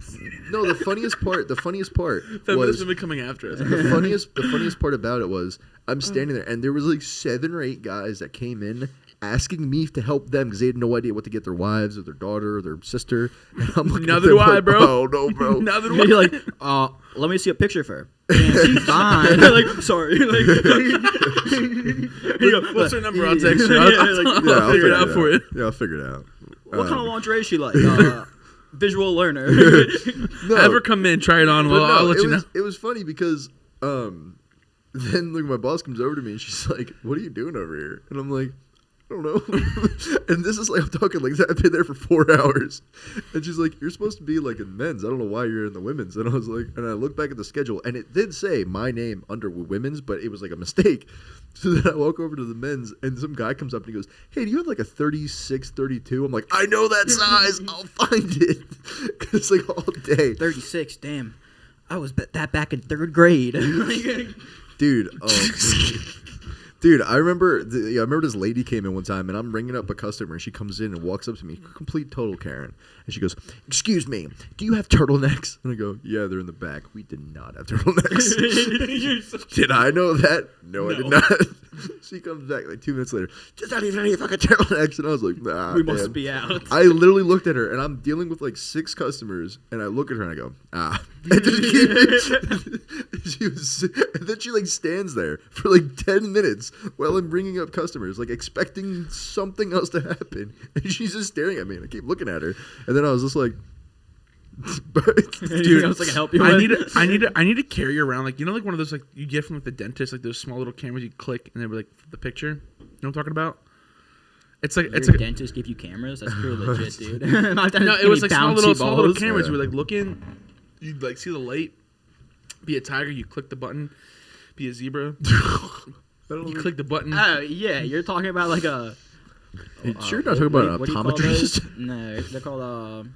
no, the funniest part was been coming after us. the funniest part about it was I'm standing there, and there was like 7 or 8 guys that came in asking me to help them because they had no idea what to get their wives or their daughter or their sister. And I'm looking Neither do I, bro. Oh no, bro. Neither do I. You're like, let me see a picture of her. Man, she's fine. Like, sorry. Like, what's her number? I'll text her. I'll figure it out for you. Yeah, I'll figure it out. What kind of lingerie is she like? Visual learner. No. Have her come in, try it on. Well, I'll let you know. It was funny because then like my boss comes over to me and she's like, "What are you doing over here?" And I'm like, "I don't know." And this is like I'm talking like I've been there for 4 hours, and she's like, "You're supposed to be like in men's. I don't know why you're in the women's." And I was like, and I look back at the schedule, and it did say my name under women's, but it was like a mistake. So then I walk over to the men's, and some guy comes up and he goes, "Hey, do you have like a 36, 32?" I'm like, "I know that size. I'll find it." It's like all day. 36. Damn, I was that back in 3rd grade. Dude, dude, I remember this lady came in one time, and I'm ringing up a customer, and she comes in and walks up to me, complete total Karen, and she goes, "Excuse me, do you have turtlenecks?" And I go, "Yeah, they're in the back." We did not have turtlenecks. Did I know that? No, I did not. She comes back like 2 minutes later. "Just not even any fucking turtlenecks." And I was like, "Nah, we must be out." I literally looked at her, and I'm dealing with like 6 customers, and I look at her and I go, and just and then she like stands there for like 10 minutes while I'm bringing up customers, like expecting something else to happen, and she's just staring at me, and I keep looking at her, and then I was just like, Anything else I can help you with? I need to carry around like like one of those like you get from like the dentist, like those small little cameras you click and they were like the picture. You know what I'm talking about? It's like Your dentist give you cameras. That's pretty legit, dude. No, it was like small little cameras. Yeah. You would like look in, you'd like see the light. Be a tiger, you click the button. Be a zebra, you click the button. Oh yeah, you're talking about like a. Sure, you're not talking about an what do you call optometrist. those? No, they're called.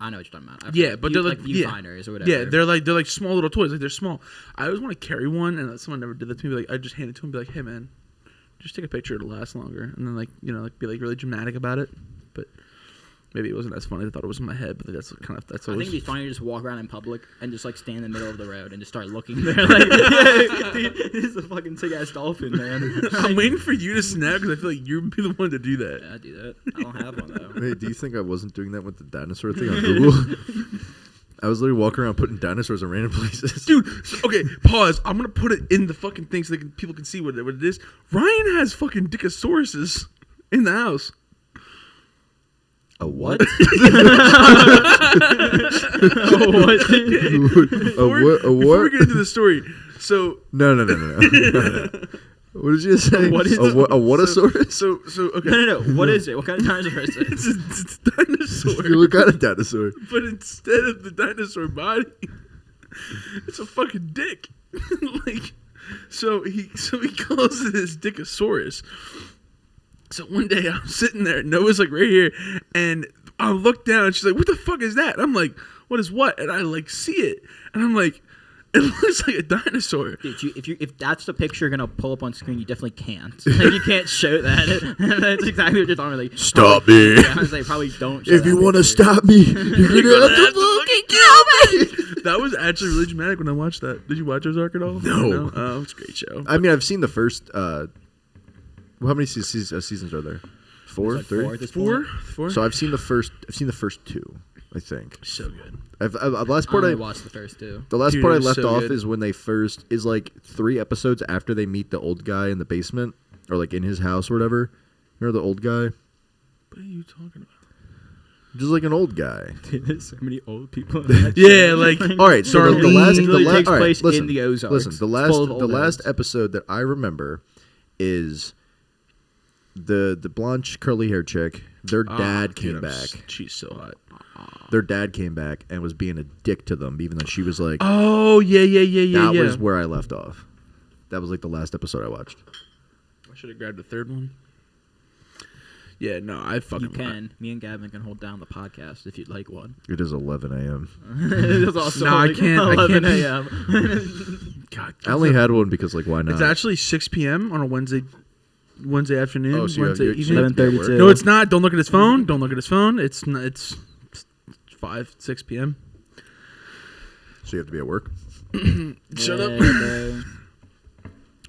I know what you're talking about. Yeah, but they're like viewfinders or whatever. Yeah, they're like small little toys. Like they're small. I always want to carry one, and someone never did that to me. Like I just hand it to him, and be like, "Hey man, just take a picture. It'll last longer." And then like be like really dramatic about it. But maybe it wasn't as funny. I thought it was in my head, but that's I always. think it'd be funny to just walk around in public and just like stand in the middle of the road and just start looking there. Like, dude, this is a fucking sick ass dolphin, man. I'm waiting for you to snap because I feel like you'd be the one to do that. Yeah, I do that. I don't have one though. Hey, do you think I wasn't doing that with the dinosaur thing on Google? I was literally walking around putting dinosaurs in random places. Dude, okay, pause. I'm going to put it in the fucking thing so people can see what it is. Ryan has fucking Dickosauruses in the house. A what? What? Before we get into the story, so... No. What did you say? What is a whatasaurus? So okay. No. What is it? What kind of dinosaur is it? It's a dinosaur. What kind of dinosaur? But instead of the dinosaur body, it's a fucking dick. So he calls it his Dickosaurus. So one day I'm sitting there, Noah's like right here, and I look down and she's like, "What the fuck is that?" And I'm like, "What is what?" And I like see it, and I'm like, "It looks like a dinosaur." Dude, if that's the picture you're gonna pull up on screen, you definitely can't. Like, you can't show that. That's exactly what you're talking about. Like, Stop me. Yeah, I was like, probably don't. Show If you want to stop me, you're gonna have to fucking kill me. That was actually really dramatic when I watched that. Did you watch Ozark at all? No. Oh, it's a great show. I mean, I've seen the first. How many seasons are there? Four, like three. four at this Four? point. Four? So I've seen the first two. I think. So good. Last I part only watched the first two. The last Dude, part I it was left so off good. is when they first is like 3 episodes after they meet the old guy in the basement or like in his house or whatever. Remember the old guy? What are you talking about? Just like an old guy. Dude, there's so many old people. In that Yeah, show. like All right, so the Darlene last literally takes all right, place listen, in the Ozarks. Listen, the It's full of old last age. episode that I remember is the blonde curly hair chick. Their dad came back. She's so hot. Their dad came back and was being a dick to them, even though she was like, Oh, yeah. that was where I left off. That was like the last episode I watched. I should have grabbed the third one. Yeah, no, I fucking... You can. Me and Gavin can hold down the podcast if you'd like one. It is 11 a.m. It's also No, I like can't- I 11 can't be- a.m. God, I only had one because, like, why not? It's actually 6 p.m. on a Wednesday afternoon. Oh, so you have Wednesday your- evening. 11:32. No, it's not. Don't look at his phone. Don't look at his phone. It's not, it's 6 p.m. So you have to be at work? Shut Yeah, up. bro.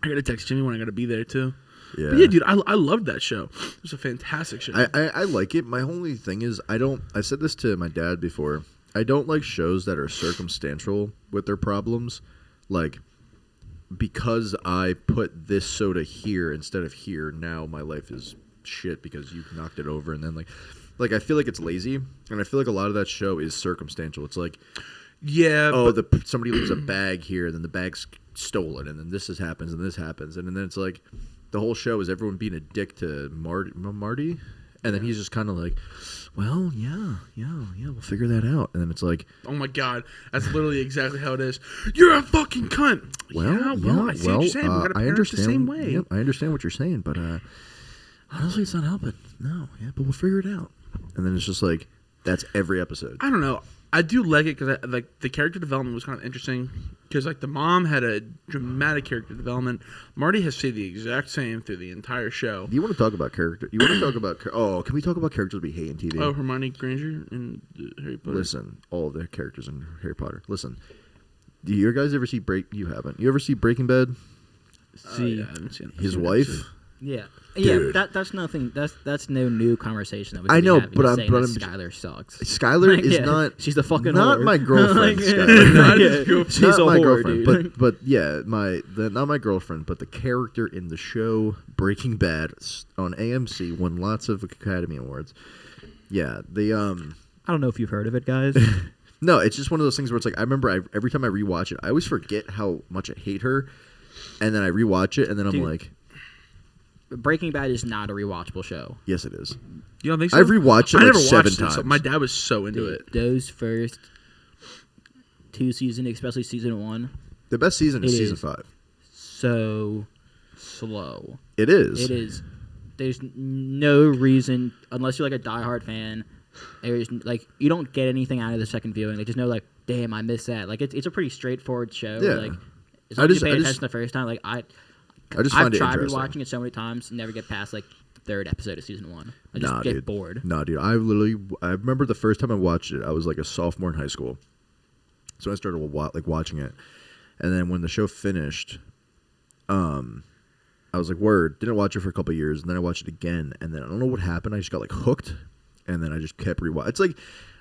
I gotta text Jimmy when I gotta be there too. Yeah. But yeah, dude, I loved that show. It was a fantastic show. I like it. My only thing is, I said this to my dad before. I don't like shows that are circumstantial with their problems. Like, because I put this soda here instead of here, now my life is shit because you knocked it over. And then, like I feel like it's lazy. And I feel like a lot of that show is circumstantial. It's like, yeah. oh, but somebody leaves a bag here, then the bag's stolen, and then this happens, and this happens. And then it's like, the whole show is everyone being a dick to Marty, and then he's just kind of like, well, yeah, we'll figure that out. And then it's like, oh my god, that's literally exactly how it is. You're a fucking cunt. well, I see what you're saying. We gotta I parent understand. the same way. Yep, I understand what you're saying, but honestly, it's not helping. No, yeah, but we'll figure it out. And then it's just like, that's every episode. I don't know. I do like it because like the character development was kind of interesting. Because like the mom had a dramatic character development. Marty has stayed the exact same through the entire show. Do you want to talk about character? You want to talk about? Can we talk about characters we hate in TV? Oh, Hermione Granger in Harry Potter. Listen, all of the characters in Harry Potter. Listen, do you guys ever see You haven't. You ever see Breaking Bad? See, yeah, I haven't seen it. His I've seen it, wife. too. yeah, Dude. That's nothing. That's no new conversation that we I could be know, having, but I'm- saying but that I'm- Skylar sucks. Skylar Like, is yeah, not. She's the fucking not whore. my girlfriend. Like, Skylar. Not yeah, his girlfriend. she's Not a my whore, girlfriend, dude. but yeah, not my girlfriend, but the character in the show Breaking Bad on AMC won lots of Academy Awards. Yeah, I don't know if you've heard of it, guys. No, it's just one of those things where it's like I remember every time I rewatch it, I always forget how much I hate her, and then I rewatch it, and then I'm Dude. like, Breaking Bad is not a rewatchable show. yes, it is. You don't think so? I've rewatched it I like never 7 watched it, times. so my dad was so into Dude, it. those first 2 seasons, especially season 1, The best season is It season is. 5. so slow. It is. It is. There's no reason, unless you're like a diehard fan. There's like you don't get anything out of the second viewing. Like just know like, damn, I missed that. Like it's a pretty straightforward show. Yeah. Like as I long as just- you I pay just- attention the first time, like I just I've find it tried interesting. rewatching it so many times, never get past like the 3rd episode of season 1. I just Nah, get dude. bored. Nah, dude. I remember the first time I watched it. I was like a sophomore in high school, so I started watching it, and then when the show finished, I was like, word. Didn't watch it for a couple of years, and then I watched it again, and then I don't know what happened. I just got like hooked, and then I just kept rewatch. It's like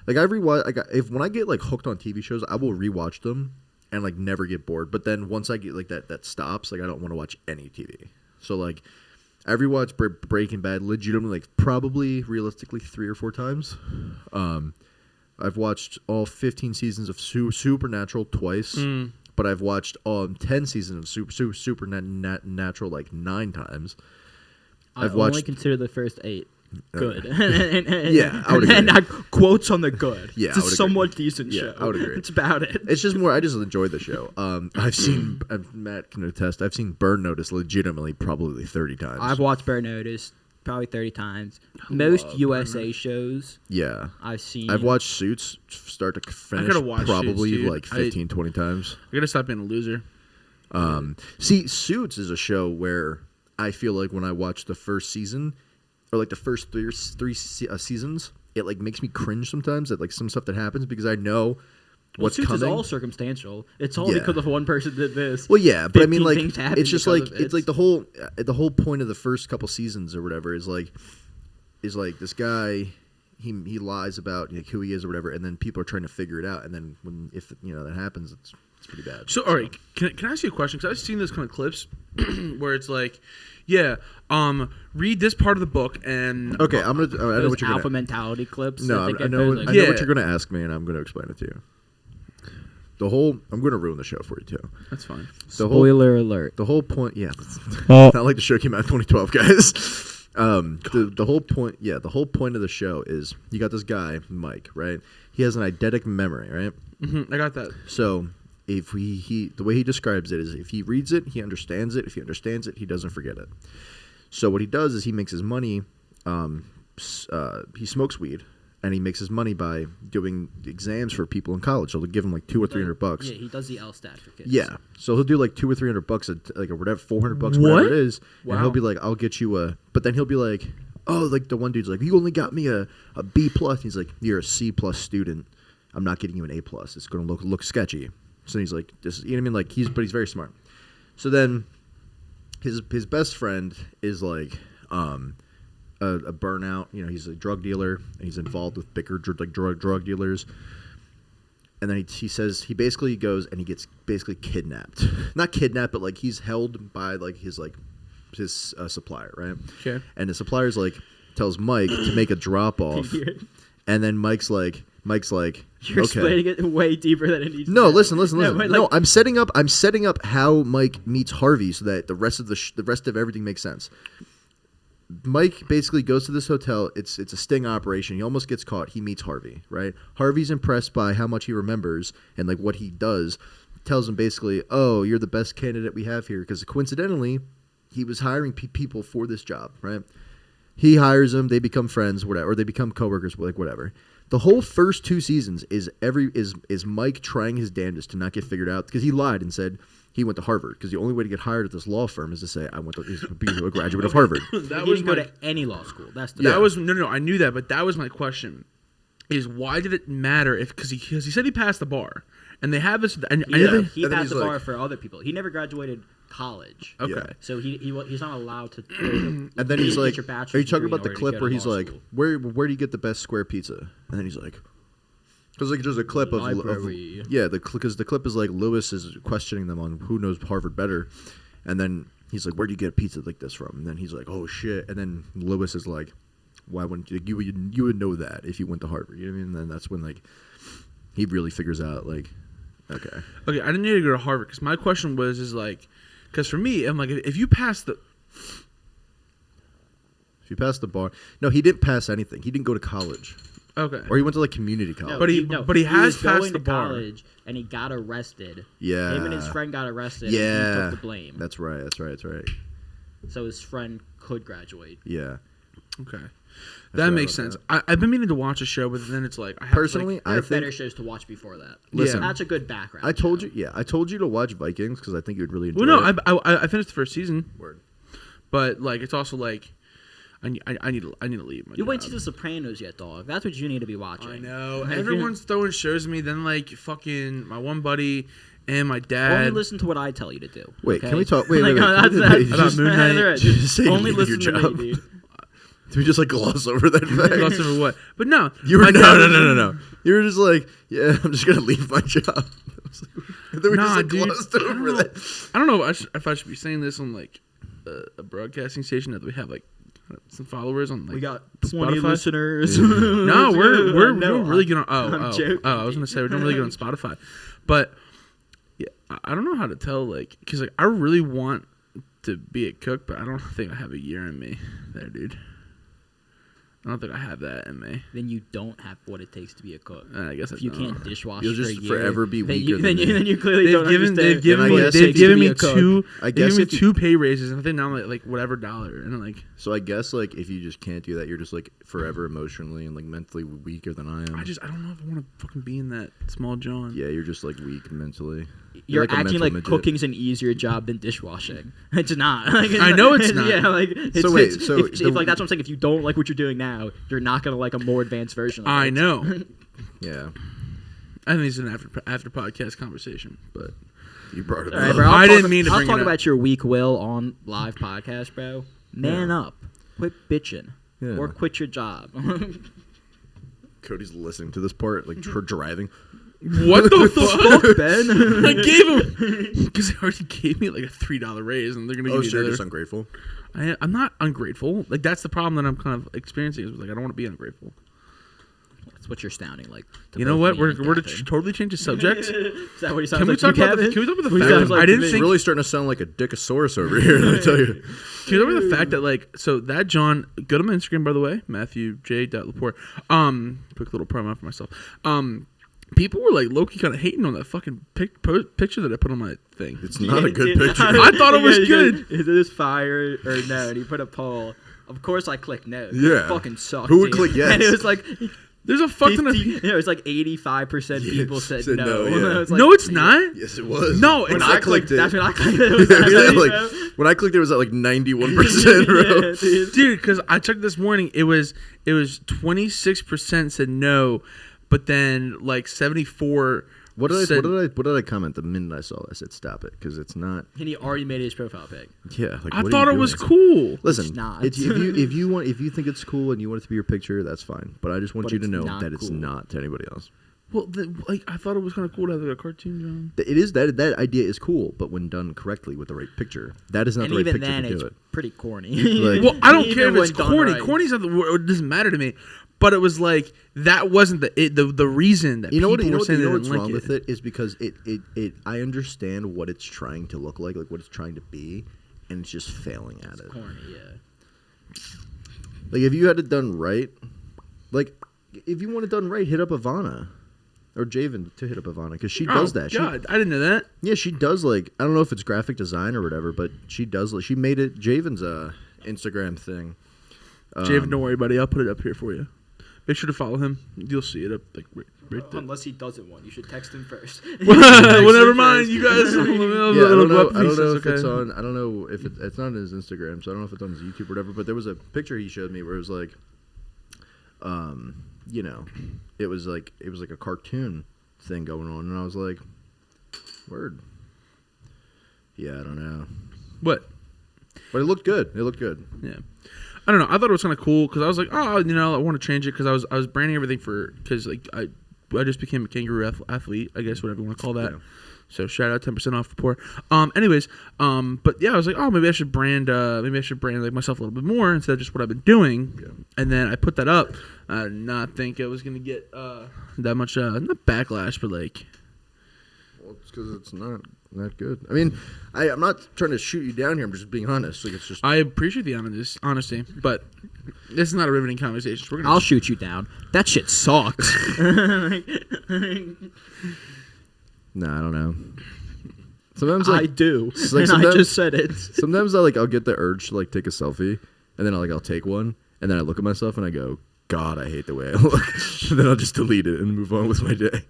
I rewatch. When I get like hooked on TV shows, I will rewatch them and like never get bored. But then once I get like that stops, like I don't want to watch any TV. So like I rewatched Breaking Bad legitimately like probably realistically 3 or 4 times. I've watched all 15 seasons of Supernatural twice. But I've watched 10 seasons of Supernatural like 9 times. I've only watched. consider the first 8 good. Yeah, I would agree. And quotes on the good. Yeah, it's I a would agree. somewhat decent Yeah, show. I would agree. It's about it. It's just more. I just enjoy the show. I've seen. Matt can attest. I've seen Burn Notice legitimately probably 30 times. I've watched Burn Notice probably 30 times. Most love USA Burn shows Yeah. I've seen. I've watched Suits start to finish gotta watch probably Suits, dude. like 15, 20 times. I gotta stop being a loser. See, Suits is a show where I feel like when I watch the first season or like the first three seasons, it like makes me cringe sometimes at like some stuff that happens because I know what's Suits coming. is all circumstantial. It's all Yeah. because of one person did this. Well, yeah, but I mean, 15 like, things happened it's just because like of it. it's like the whole point of the first couple seasons or whatever is like this guy he lies about like, who he is or whatever, and then people are trying to figure it out, and then when if that happens, it's pretty bad. So, all right, can I ask you a question? Because I've seen those kind of clips where it's like, yeah, read this part of the book and Okay, I know Those what you're alpha gonna. mentality clips. No, that they I get know. those, I like- know Yeah. what you're gonna ask me, and I'm gonna explain it to you. I'm gonna ruin the show for you too. that's fine. Spoiler alert. The whole point, yeah, not like the show came out in 2012, guys. The whole point, yeah, the whole point of the show is you got this guy, Mike, right? He has an eidetic memory, right? I got that. So if the way he describes it is if he reads it, he understands it. If he understands it, he doesn't forget it. So what he does is he makes his money. He smokes weed, and he makes his money by doing exams for people in college. So they'll give him like $200 or $300. Yeah, he does the LSTAT for kids. Yeah, so he'll do like $200 or $300, like or whatever, $400, What? whatever it is, Wow. and he'll be like, "I'll get you a." But then he'll be like, "Oh, like the one dude's like, you only got me a B plus." He's like, "You're a C plus student. I'm not getting you an A plus. It's going to look sketchy." So he's like, "This," you know what I mean? Like he's very smart. So then, his best friend is like, a burnout. You know, he's a drug dealer and he's involved with bigger drug dealers. And then he says he basically goes and he gets basically kidnapped. Not kidnapped, but like he's held by like his supplier, right? Okay. And the supplier's like tells Mike to make a drop off, and then Mike's like, You're okay. explaining it way deeper than it needs. No, to be. listen. No, but, No, like, I'm setting up how Mike meets Harvey so that the rest of everything makes sense. Mike basically goes to this hotel. It's a sting operation. He almost gets caught. He meets Harvey, right? Harvey's impressed by how much he remembers and like what he does. Tells him basically, "Oh, you're the best candidate we have here," because coincidentally, he was hiring people for this job, right? He hires them. They become friends, whatever. Or they become coworkers, like whatever. The whole first 2 seasons is Mike trying his damnedest to not get figured out because he lied and said he went to Harvard because the only way to get hired at this law firm is to say I went to be a graduate of Harvard. That he was didn't go my. to any law school. That's the That was no. I knew that, but that was my question. Is why did it matter if because he said he passed the bar and they have this. And I Yeah. know He And then passed he's the bar like- for other people. He never graduated college. okay. Yeah. So he's not allowed to. And then he's get like, your bachelor's "Are you talking degree in about the order to clip go where to he's law like, school. where do you get the best square pizza?" And then he's like, because like there's a clip of Library. yeah, because the clip is like Lewis is questioning them on who knows Harvard better, and then he's like, "Where do you get pizza like this from?" And then he's like, "Oh shit!" And then Lewis is like, why wouldn't you? You would know that if you went to Harvard. You know what I mean? And then that's when like he really figures out like, okay, I didn't need to go to Harvard because my question is like, because for me, I'm like, if you pass the bar, no, he didn't pass anything. He didn't go to college. Okay. Or he went to like community college. But he has was passed going the to bar. college and he got arrested. Yeah. Him and his friend got arrested. Yeah. And he took the blame. That's right. So his friend could graduate. Yeah. Okay. I That forgot makes about sense. that. I've been meaning to watch a show, but then it's like I have Personally, There I are think better shows to watch before that. Listen. That's a good background. I told show. you. Yeah, I told you to watch Vikings because I think you would really enjoy. Well, no, it. I finished the first season, Word. but like it's also like I need to leave. My You wait job. to The Sopranos yet, dog. That's what you need to be watching. I know. Like, Everyone's throwing shows at me. Then like fucking my one buddy and my Only dad. listen to what I tell you to do. Wait, okay? can we talk? Wait, Like, wait, wait. that's- Wait, that's- About just, Moon Knight. Right. just say Only you leave your listen to job. me, dude. Did we just like gloss over that fact? Gloss over what? But no, You were my dad was- no. You were just like, yeah, I'm just gonna leave my job. I was like, and then we just like dude, glossed I don't over know. that. I don't know if I should be saying this on like a broadcasting station that we have like some followers on. Like, We got 20 Spotify? listeners. No, we're No, doing really good on. I'm joking. I was gonna say we're doing really good on Spotify, but yeah, I don't know how to tell like because like I really want to be a cook, but I don't think I have a year in me there, dude. I don't think I have that in me. Then you don't have what it takes to be a cook. I guess If I you don't. can't dishwash You'll for just a year, forever be then weaker you, than me. then you clearly don't understand. They've given I me guess they've if you given be me a cook. two. I They've given me guess if 2 pay raises, and I think now I'm like whatever dollar, and I'm like So I guess like if you just can't do that, you're just like forever emotionally and like mentally weaker than I am. I don't know if I want to fucking be in that small John. Yeah, you're just like weak mentally. You're like a acting mental like midget. cooking's an easier job than dishwashing. It's not. Like, I know it's not. Yeah, like it's, So wait, it's- so if, the- like that's what I'm saying. If you don't like what you're doing now, you're not gonna like a more advanced version. of I it. know. Yeah, I think it's an after podcast conversation, but you brought it All right, up. bro, I didn't mean to I'll bring talk it up. about your weak will on live podcast, bro. Man up, quit bitching, Yeah. or quit your job. Cody's listening to this part, like driving. what the fuck? Ben. I gave him because they already gave me like a $3 raise, and they're gonna Oh, give so me you're another. just ungrateful. I'm not ungrateful. Like that's the problem that I'm kind of experiencing. Is like I don't want to be ungrateful. That's what you're sounding like. to You know both what? me We're and we're to Catherine. totally change the subject. Is that what he sounds Can we like? talk to you, about the? Kevin? Can we talk about the He fact sounds that like I to didn't me. It's think? really starting to sound like a dickosaurus over here. Let me tell you. Can you talk about the fact that like so that John? Go to my Instagram by the way, Matthew J. Laporte. Quick little promo for myself. People were like low-key kind of hating on that fucking picture that I put on my thing. It's not a good Dude, picture. I thought it was he goes, good. Is this fire or no? And he put a poll. Of course, I clicked no. Yeah. It fucking sucked. Who would dude. click yes? And it was like There's a fuck ton of 50, it was like 85% people said said no. no, yeah. I was like, no, it's not. Yes, it was. No, when it's I like- clicked it. That's when I clicked it. It was Yeah, that like, bro. when I clicked it, it was at like 91%, bro. Yeah, dude. Dude, because I checked this morning, it was 26% said no, but then like 74. What did said, I comment the minute I saw it? I said stop it because it's not. And he already made his profile pic. Yeah, like I what are thought you it was doing? cool. Listen, It's not. if you think it's cool and you want it to be your picture, that's fine. But I just want But you to it's know not that it's cool. not to anybody else. Well, like I thought it was kind of cool to have like a cartoon, John. It is that idea is cool, but when done correctly with the right picture, that is not And the right even picture then, to do it's it. pretty corny. Like- Well, I don't Even care if it's when done corny. right. Corny's not the word. It doesn't matter to me. But it was like that wasn't the reason that You know what? people You know, were what, saying you know they what's didn't wrong like with it is because it. I understand what it's trying to look like what it's trying to be, and it's just failing at it. Corny, yeah. Like if you had it done right, like if you want it done right, hit up Ivana or Javen to hit up Ivana because she does that. God, I didn't know that. She does like I don't know if it's graphic design or whatever, but she does. Like, she made it Javen's Instagram thing. Javen, don't worry, buddy. I'll put it up here for you. Make sure to follow him. You'll see it up like right there. Unless he doesn't want, you should text him first. Well, never mind. You guys. Yeah, I don't know if it's on. I don't know if it's not on his Instagram, so I don't know if it's on his YouTube or whatever. But there was a picture he showed me where it was like, it was like a cartoon thing going on, and I was like, word. Yeah, I don't know, What? but it looked good. It looked good. Yeah. I don't know. I thought it was kind of cool because I was like, oh, I want to change it because I was branding everything because like I just became a kangaroo athlete, I guess whatever you want to call that. Yeah. So shout out 10% off for poor. Anyways, but yeah, I was like, oh, maybe I should brand like myself a little bit more instead of just what I've been doing. Yeah. And then I put that up. I did not think I was gonna get that much not backlash, but like. Well, it's because it's not good. I mean, I'm not trying to shoot you down here. I'm just being honest. Like, it's just. I appreciate the honesty, but this is not a riveting conversation. So I'll shoot you down. That shit sucks. Nah, I don't know. Sometimes I do, like, and I just said it. Sometimes I'll get the urge to like take a selfie, and then I'll take one, and then I look at myself and I go, God, I hate the way I look. And then I'll just delete it and move on with my day.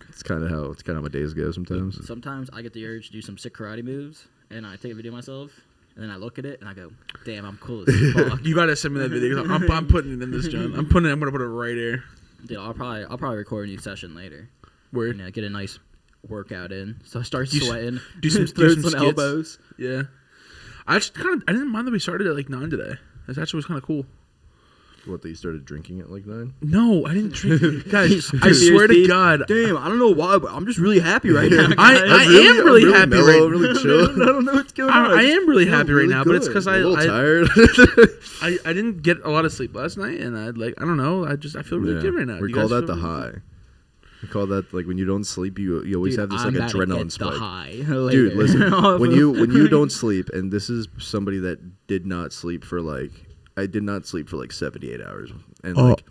It's kind of how my days go sometimes. Sometimes I get the urge to do some sick karate moves, and I take a video of myself, and then I look at it and I go, damn, I'm cool as fuck. You gotta send me that video. I'm putting it in this, John. I'm gonna put it right here. Dude, I'll probably record a new session later. Word. Get a nice workout in. So I start sweating. Do some skits. elbows. Yeah. I didn't mind that we started at like 9 today. That actually was kind of cool. What, that you started drinking at like 9? No, I didn't drink. Guys, I swear to God. Damn, I don't know why, but I'm just really happy right now. I am really happy mellow, right now. really chill. I don't know what's going on. I am really happy right now, but it's because I'm a little tired. I didn't get a lot of sleep last night, and I don't know. I feel really good right now. We call that the high. We call that like when you don't sleep, you always have this like adrenaline spike. The high Dude, listen, when you don't sleep, and this is somebody that did not sleep for like 78 hours, and like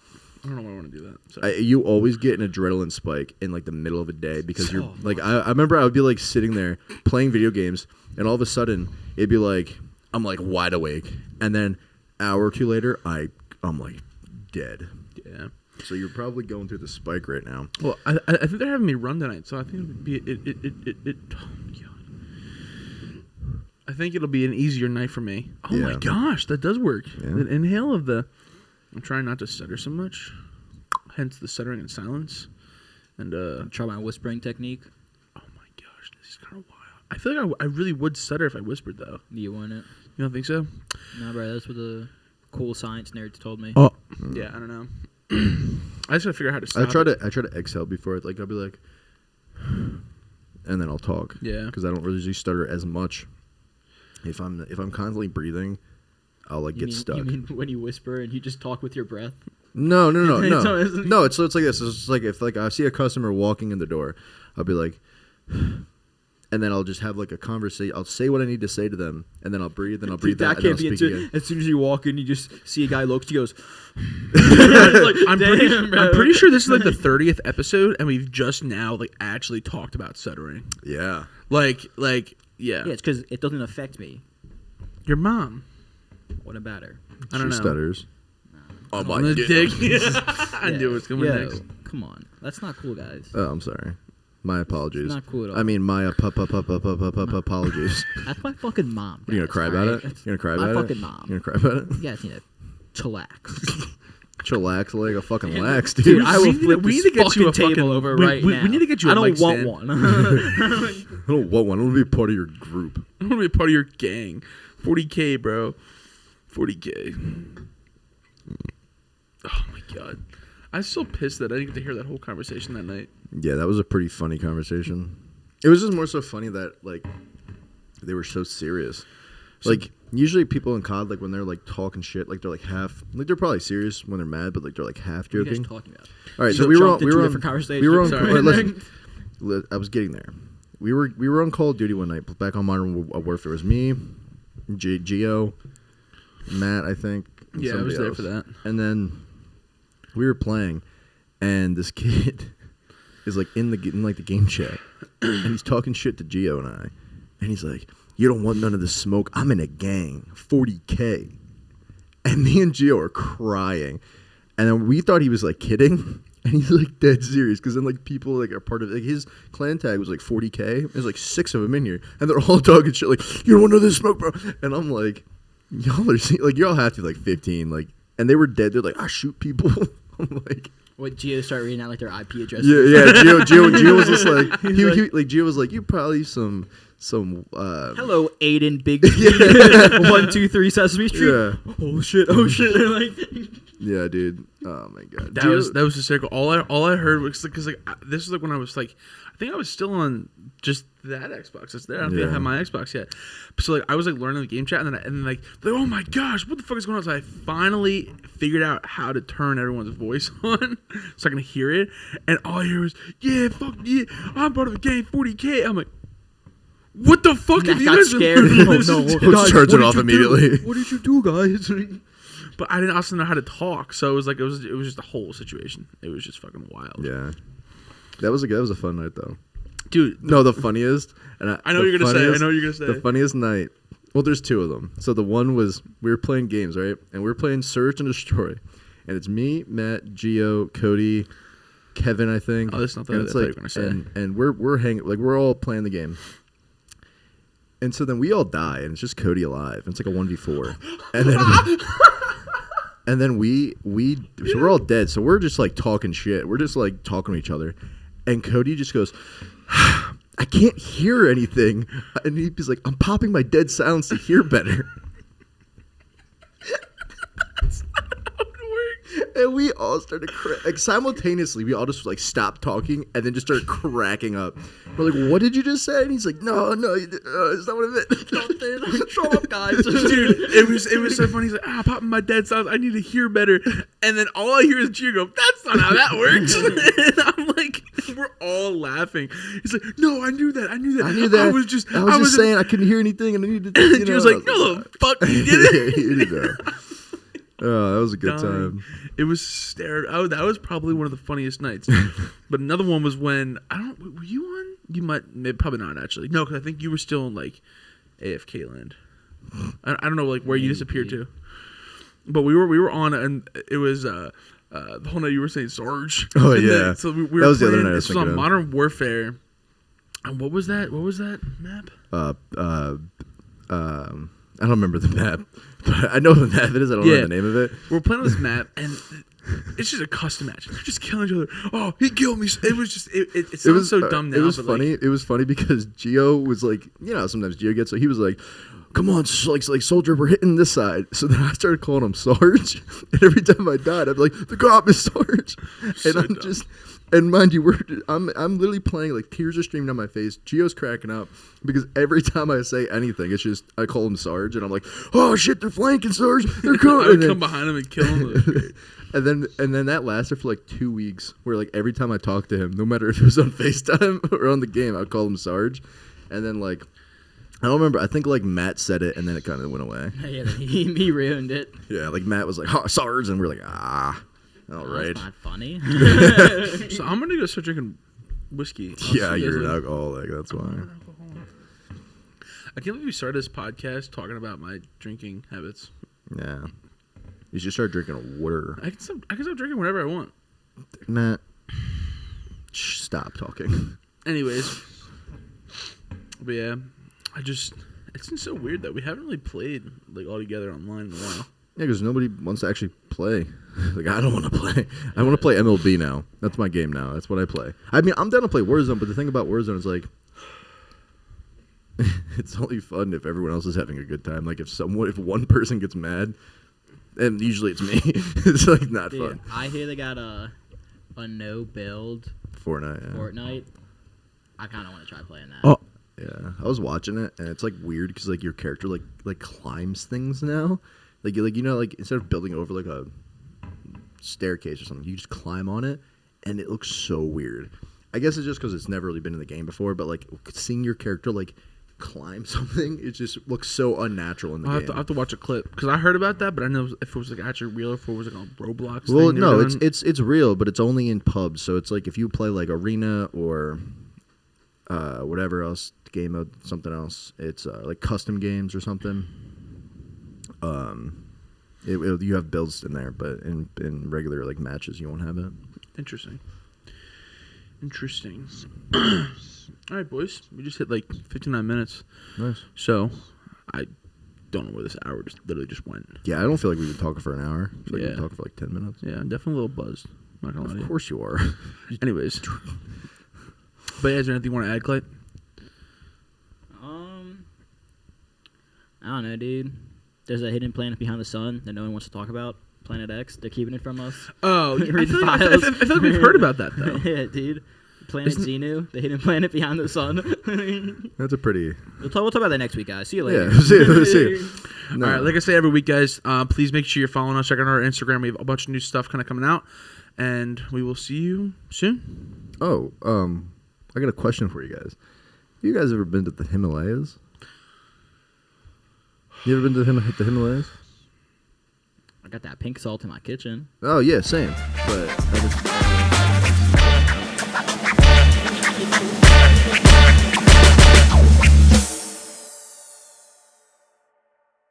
I don't know why I want to do that. Sorry. You always get an adrenaline spike in like the middle of a day because you're like I remember I would be like sitting there playing video games, and all of a sudden it'd be like I'm like wide awake, and then hour or two later I'm like dead. Yeah. So you're probably going through the spike right now. Well, I think they're having me run tonight, so I think it would be it. Oh my God. I think it'll be an easier night for me. Oh my gosh, that does work. Yeah. The inhale of the. I'm trying not to stutter so much, hence the stuttering in silence, and try my whispering technique. Oh my gosh, this is kind of wild. I feel like I really would stutter if I whispered though. You want it? You don't think so? No, bro. That's what the cool science nerds told me. Oh, yeah. I don't know. I just gotta figure out how to stop. I try to exhale before it. Like I'll be like, and then I'll talk. Yeah. Because I don't really usually stutter as much. If I'm constantly breathing, I'll like get stuck. You mean when you whisper and you just talk with your breath? No. No, it's like this. It's like if like I see a customer walking in the door, I'll be like, and then I'll just have like a conversation. I'll say what I need to say to them, and then I'll breathe, and I'll breathe that out, can't and be I'll speak again. as soon as you walk in, you just see a guy looks. He goes. I'm pretty sure this is like the 30th episode, and we've just now like actually talked about stuttering. Yeah. Like yeah. Yeah, it's because it doesn't affect me. Your mom. What about her? I don't know. She stutters. Oh my dick. I knew it was coming next. Come on, that's not cool, guys. Oh, I'm sorry. My apologies. It's not cool at all. I mean, my apologies. That's my fucking mom. You gonna cry about it? You gonna cry about it? My fucking mom. You gonna cry about it? You guys need to chillax. Chillax like a fucking lax, dude. Dude, I will flip we this need to get you a table fucking- over we- right we- now. we need to get you a I don't mic want stand. one. I don't want one. I want to be part of your group. I want to be a part of your gang. 40K, bro. 40K. Oh my God. I'm so pissed that I didn't get to hear that whole conversation that night. Yeah, that was a pretty funny conversation. It was just more so funny that like they were so serious. Like usually people in COD, like when they're like talking shit, like they're like half, like they're probably serious when they're mad, but like they're like half What are you joking. guys talking about? All right, So so we were on, jumped we into were on different conversations. we were on. Sorry. Wait, listen, I was getting there. We were on Call of Duty one night back on Modern Warfare. It was me, Geo, Matt, I think. And Yeah, I was somebody there else. for that. And then we were playing, and this kid is like in the game chat, and he's talking shit to Geo and I, and he's like, "You don't want none of this smoke. I'm in a gang, 40K," and me and Geo are crying, and then we thought he was like kidding. And he's like dead serious because then like people like are part of like his clan tag was like 40K. There's like 6 of them in here, and they're all talking shit like, "You don't want none of this smoke, bro." And I'm like, y'all are like y'all have to be like 15, like, and they were dead. They're like, "I shoot people." I'm like, What, Geo start reading out like their IP addresses? yeah. Geo was just like he like Geo was like, "You probably some Hello, Aiden Big 123 Sesame Street. Yeah. Oh shit. Like Yeah, dude. Oh my god. That was hysterical. All I heard was because this was like when I was like, I think I was still on just that Xbox. That's there. I don't think I had my Xbox yet. So like I was like learning the game chat, and then like oh my gosh, what the fuck is going on? So I finally figured out how to turn everyone's voice on so I can hear it, and all I hear was yeah, fuck yeah, I'm part of the game 40K. I'm like, what the fuck have you guys scared. Let's charge it off immediately. What did you do, guys? But I didn't also know how to talk, so it was just a whole situation. It was just fucking wild. Yeah, that was a fun night though, dude. No, the funniest, and I know what you're gonna say. I know what you're gonna say. The funniest night. Well, there's two of them. So the one was we were playing games, right? And we were playing Search and Destroy, and it's me, Matt, Gio, Cody, Kevin, I think. Oh, that's not the and I it's thought you like, were gonna say. And we're hanging, like we're all playing the game. And so then we all die, and it's just Cody alive. And it's like a 1v4, and then. And then so we're all dead. So we're just like talking shit. We're just like talking to each other. And Cody just goes, I can't hear anything. And he's like, I'm popping my dead silence to hear better. That's not how it works. And we all started like simultaneously. We all just like stopped talking and then just started cracking up. We're like, what did you just say? And he's like, no, it's not what I meant. Shut up, guys. Dude, it was so funny. He's like, popping my dead silence. I need to hear better. And then all I hear is Gio go, that's not how that works. And I'm like, we're all laughing. He's like, no, I knew that. I knew that. I was just saying I couldn't hear anything and I needed to. And Gio's like, no, the fuck, you did it. You did that. Oh, that was a good time. It was that was probably one of the funniest nights. But another one was when were you on? You might, probably not actually. No, because I think you were still in like AFK land. I don't know like where you disappeared to. But we were on, and it was the whole night you were saying Sarge. Oh and yeah, then, so we were that was playing, the other night. This was on Modern Warfare. And what was that? What was that map? I don't remember the map, but I know the map it is. I don't know the name of it. We're playing on this map, and it's just a custom match. They're just killing each other. Oh, he killed me. It was just it sounds so dumb now. It was funny. It was funny because Gio was like, sometimes Gio gets so he was like, come on, like soldier, we're hitting this side. So then I started calling him Sarge, and every time I died, I'd be like, the cop is Sarge, and I'm dumb. And mind you, I'm literally playing, like tears are streaming down my face. Gio's cracking up because every time I say anything, it's just I call him Sarge, and I'm like, oh shit, they're flanking Sarge, they're coming. I would come behind him and kill him. and then that lasted for like 2 weeks, where like every time I talked to him, no matter if it was on FaceTime or on the game, I'd call him Sarge, and then like. I don't remember. I think like Matt said it, and then it kind of went away. Yeah, he ruined it. Yeah, like Matt was like, oh, Sarge, and we're like, all right. That's not funny. So I'm gonna go start drinking whiskey. Yeah, you're an alcoholic. That's why. I can't believe we started this podcast talking about my drinking habits. Yeah, you should start drinking water. I can stop drinking whenever I want. Matt, stop talking. Anyways, but yeah. It's been so weird that we haven't really played like all together online in a while. Yeah, because nobody wants to actually play. Like, I don't want to play. I want to play MLB now. That's my game now. That's what I play. I mean, I'm down to play Warzone, but the thing about Warzone is like, it's only fun if everyone else is having a good time. Like, if one person gets mad, and usually it's me, it's like not fun. I hear they got a no build Fortnite. I kind of want to try playing that. Oh. Yeah, I was watching it, and it's like weird because like your character like climbs things now, like instead of building over like a staircase or something, you just climb on it, and it looks so weird. I guess it's just because it's never really been in the game before, but like seeing your character like climb something, it just looks so unnatural in the game. I have to watch a clip because I heard about that, but I know if it was like actually real, or if it was like on Roblox. Well, no, it's real, but it's only in pubs. So it's like if you play like Arena or whatever else game mode, something else. It's like custom games or something. You have builds in there, but in regular like matches, you won't have it. Interesting. All right, boys, we just hit like 59 minutes. Nice. So, I don't know where this hour literally just went. Yeah, I don't feel like we've been talking for an hour. I feel like we've been talking for like 10 minutes. Yeah, I'm definitely a little buzzed. I'm not gonna lie to you. Of course you are. Anyways. But yeah, is there anything you want to add, Clay? I don't know, dude. There's a hidden planet behind the sun that no one wants to talk about. Planet X. They're keeping it from us. Oh, I Read the feel, like, files. I feel like we've heard about that though. Yeah, dude. Planet Xenu, the hidden planet behind the sun. That's a pretty. We'll talk about that next week, guys. See you later. Yeah, see you. No. All right, like I say every week, guys, please make sure you're following us. Check out our Instagram. We have a bunch of new stuff kind of coming out, and we will see you soon. Oh, I got a question for you guys. You guys ever been to the Himalayas? You ever been to the Himalayas? I got that pink salt in my kitchen. Oh yeah, same. But